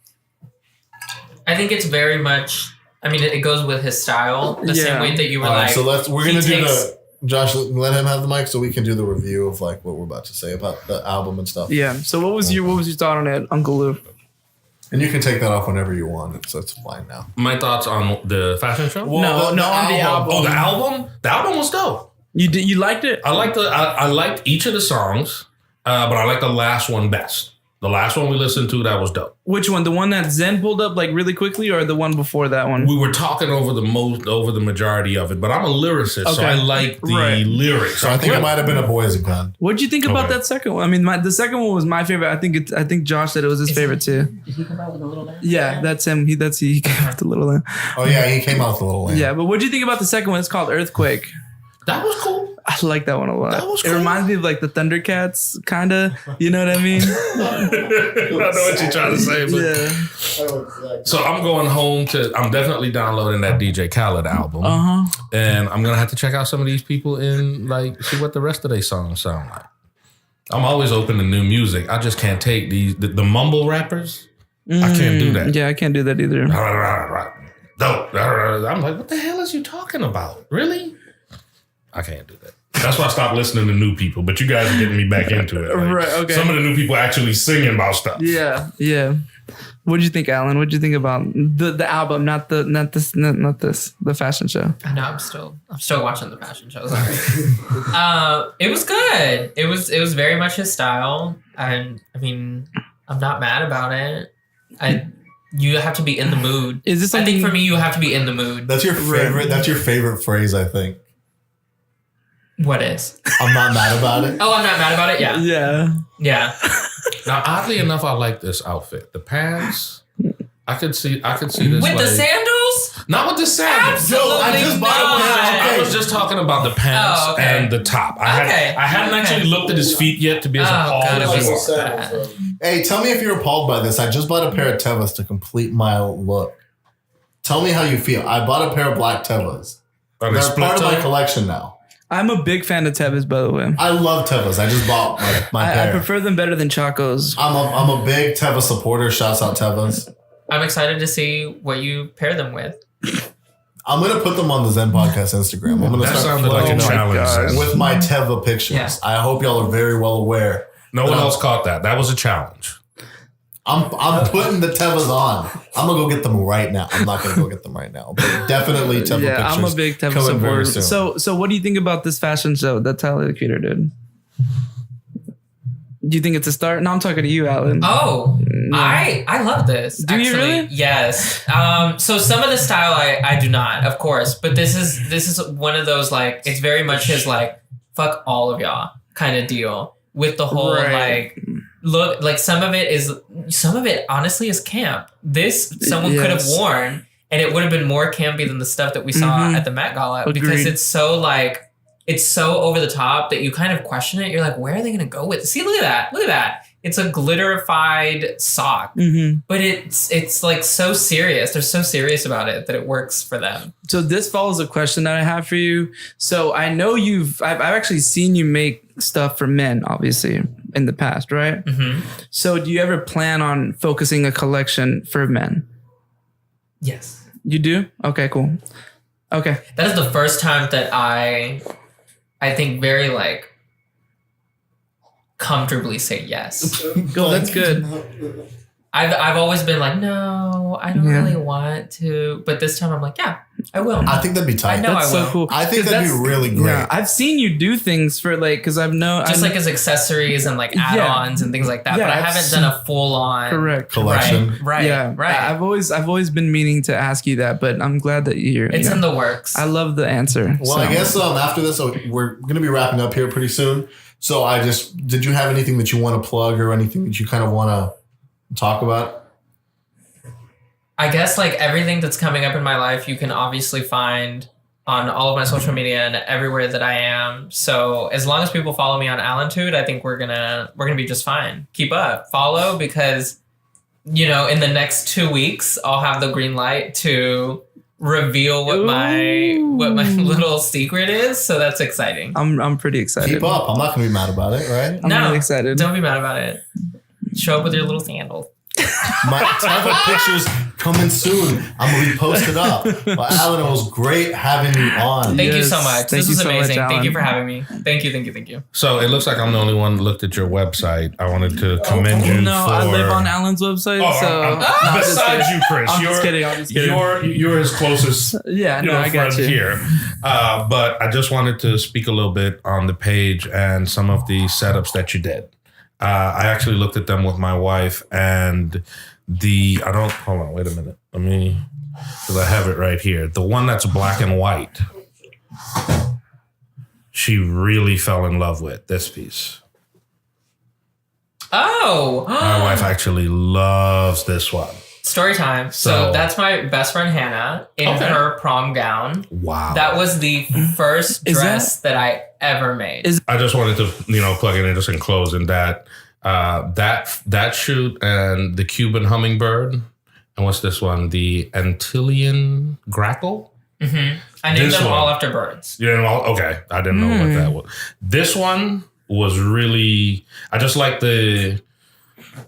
I think it's very much. I mean, it goes with his style. The same Yeah. way that you were All right, like. so we're he gonna do takes- the Josh, let him have the mic so we can do the review of like what we're about to say about the album and stuff. Yeah. So what was your thought on it, Uncle Lou? And you can take that off whenever you want, so it's fine now. My thoughts on the fashion show? No, on the album. Oh, the album? The album was dope. You liked it? I liked I liked each of the songs, but I liked the last one best. The last one we listened to, that was dope. Which one? The one that Zen pulled up like really quickly, or the one before that one? We were talking over the majority of it, but I'm a lyricist, so I like the lyrics. So I think it might have been a Boys Gun. What'd you think about Okay. that second one? I mean, the second one was my favorite. I think Josh said it was his favorite too. Did he come out with a little lamb? Yeah, that's him. He came with the little lamb. Oh yeah, he came out with a little lamb. Yeah, but what'd you think about the second one? It's called Earthquake. That was cool. I like that one a lot. That was It cool. reminds me of like the Thundercats, kind of. You know what I mean? I know what you're trying to say, but Yeah. so I'm going home I'm definitely downloading that DJ Khaled album. And I'm gonna have to check out some of these people and like see what the rest of their songs sound like. I'm always open to new music. I just can't take the mumble rappers. I can't do that. Yeah, I can't do that either. Dope. I'm like, what the hell is you talking about? Really? I can't do that. That's why I stopped listening to new people. But you guys are getting me back into it. Like, Right, okay. Some of the new people actually singing about stuff. Yeah, yeah. What'd you think, Alan? What'd you think about the album, not this, the fashion show? I know I'm still watching the fashion show. Sorry. It was good. It was very much his style, and I mean, I'm not mad about it. You have to be in the mood. Is this I something? think for me, you have to be in the mood. That's your favorite. That's your favorite phrase, I think. What is? I'm not mad about it. Oh, I'm not mad about it. Yeah, Yeah. yeah. Now, oddly enough, I like this outfit. The pants, I could see this With like, the sandals? not with the sandals. Absolutely I just bought a pair. I was just talking about the pants Oh, okay. and the top. I hadn't Okay. actually looked at his feet yet to be as appalled God, as it you was are. bad. Hey, tell me if you're appalled by this. I just bought a pair of Tevas to complete my look. Tell me how you feel. I bought a pair of black Tevas. Are they They're split part of my toe? collection now. I'm a big fan of Tevas, by the way. I love Tevas. I just bought my I pair. prefer them better than Chacos. I'm a big Teva supporter. Shouts out Tevas. I'm excited to see what you pair them with. I'm gonna put them on the Zen Podcast Instagram. I'm gonna That start sounded like a flooding challenge. God. Zen. with my Teva pictures. Yeah. I hope y'all are very well aware. No one else caught that. That was a challenge. I'm putting the Tevas on. I'm gonna go get them right now. I'm not gonna go get them right now, but definitely Teva Yeah, pictures. I'm a big Teva coming very supporter. soon. So what do you think about this fashion show that Tyler the Creator did? Do you think it's a start? No, I'm talking to you, Alan. Oh, I love this. Do you really? Yes. So some of the style I do not, of course, but this is one of those like it's very much his like fuck all of y'all kind of deal with the whole Right. like look like some of it honestly is camp. This someone could have Yes. worn and it would have been more campy than the stuff that we saw at the Met Gala because Agreed. it's so like it's so over the top that you kind of question it. You're like, where are they going to go with it? See, look at that. Look at that. It's a glitterified sock, but it's like so serious. They're so serious about it that it works for them. So this follows a question that I have for you. So I know I've actually seen you make stuff for men, obviously, in the past, right? Mm-hmm. So do you ever plan on focusing a collection for men? Yes. You do? Okay, cool. Okay. That is the first time that I think very like comfortably say yes. Go, that's good. I've always been like, no, I don't Yeah. really want to. But this time I'm like, yeah, I will. I think that'd be tight. I know. That's I will. so cool. I think 'Cause that'd be that's- really great. Yeah, I've seen you do things for like, because Just like as accessories and like add-ons and things like that. Yeah, but I haven't done a full on correct. Collection. Right. Yeah, Right. I've always been meaning to ask you that, but I'm glad that you're. It's in the works. I love the answer. Well, I guess after this, we're going to be wrapping up here pretty soon. So did you have anything that you want to plug or anything that you kind of want to talk about? I guess like everything that's coming up in my life, you can obviously find on all of my social media and everywhere that I am. So as long as people follow me on Alantude, I think we're gonna be just fine. Keep up, follow, because in the next 2 weeks I'll have the green light to reveal what my little secret is. So that's exciting. I'm pretty excited. Keep up. I'm not going to be mad about it, right? I'm really excited. Don't be mad about it. Show up with your little sandals. My Teva pictures coming soon. I'm going to be posted up. Well, Alan, it was great having you on. Thank you so Yes. much. Thank This you was so much, amazing. Thank Alan. you for having me. Thank you. So it looks like I'm the only one that looked at your website. I wanted to commend you No, for. I live on Alan's website, so I'm- No, I'm just besides kidding. you, Chris, I'm just kidding. I'm just kidding. You're his closest Yeah, no, I got friend you. here. But I just wanted to speak a little bit on the page and some of the setups that you did. I actually looked at them with my wife, and hold on, wait a minute. Because I have it right here. The one that's black and white, she really fell in love with this piece. Oh. My wife actually loves this one. Story time. So that's my best friend Hannah in her prom gown. Wow. That was the first dress that I ever made. I just wanted to, plug in and just in closing that shoot and the Cuban hummingbird. And what's this one? The Antillean grackle? Mm-hmm. I named them all after birds. You didn't know? Okay. I didn't know what that was. This one was really, I just like the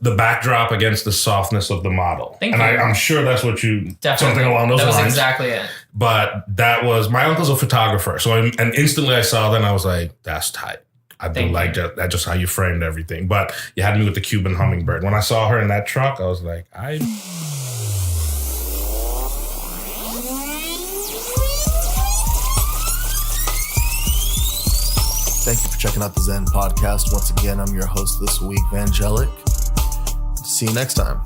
backdrop against the softness of the model. Thank you. I'm sure that's what you, Definitely. something along those lines. That was exactly it. But that was, my uncle's a photographer. So, and instantly I saw that and I was like, that's tight. I do like that, just how you framed everything. But you had me with the Cuban hummingbird. When I saw her in that truck, I was like, Thank you for checking out the Zen Podcast. Once again, I'm your host this week, Vangelic. See you next time.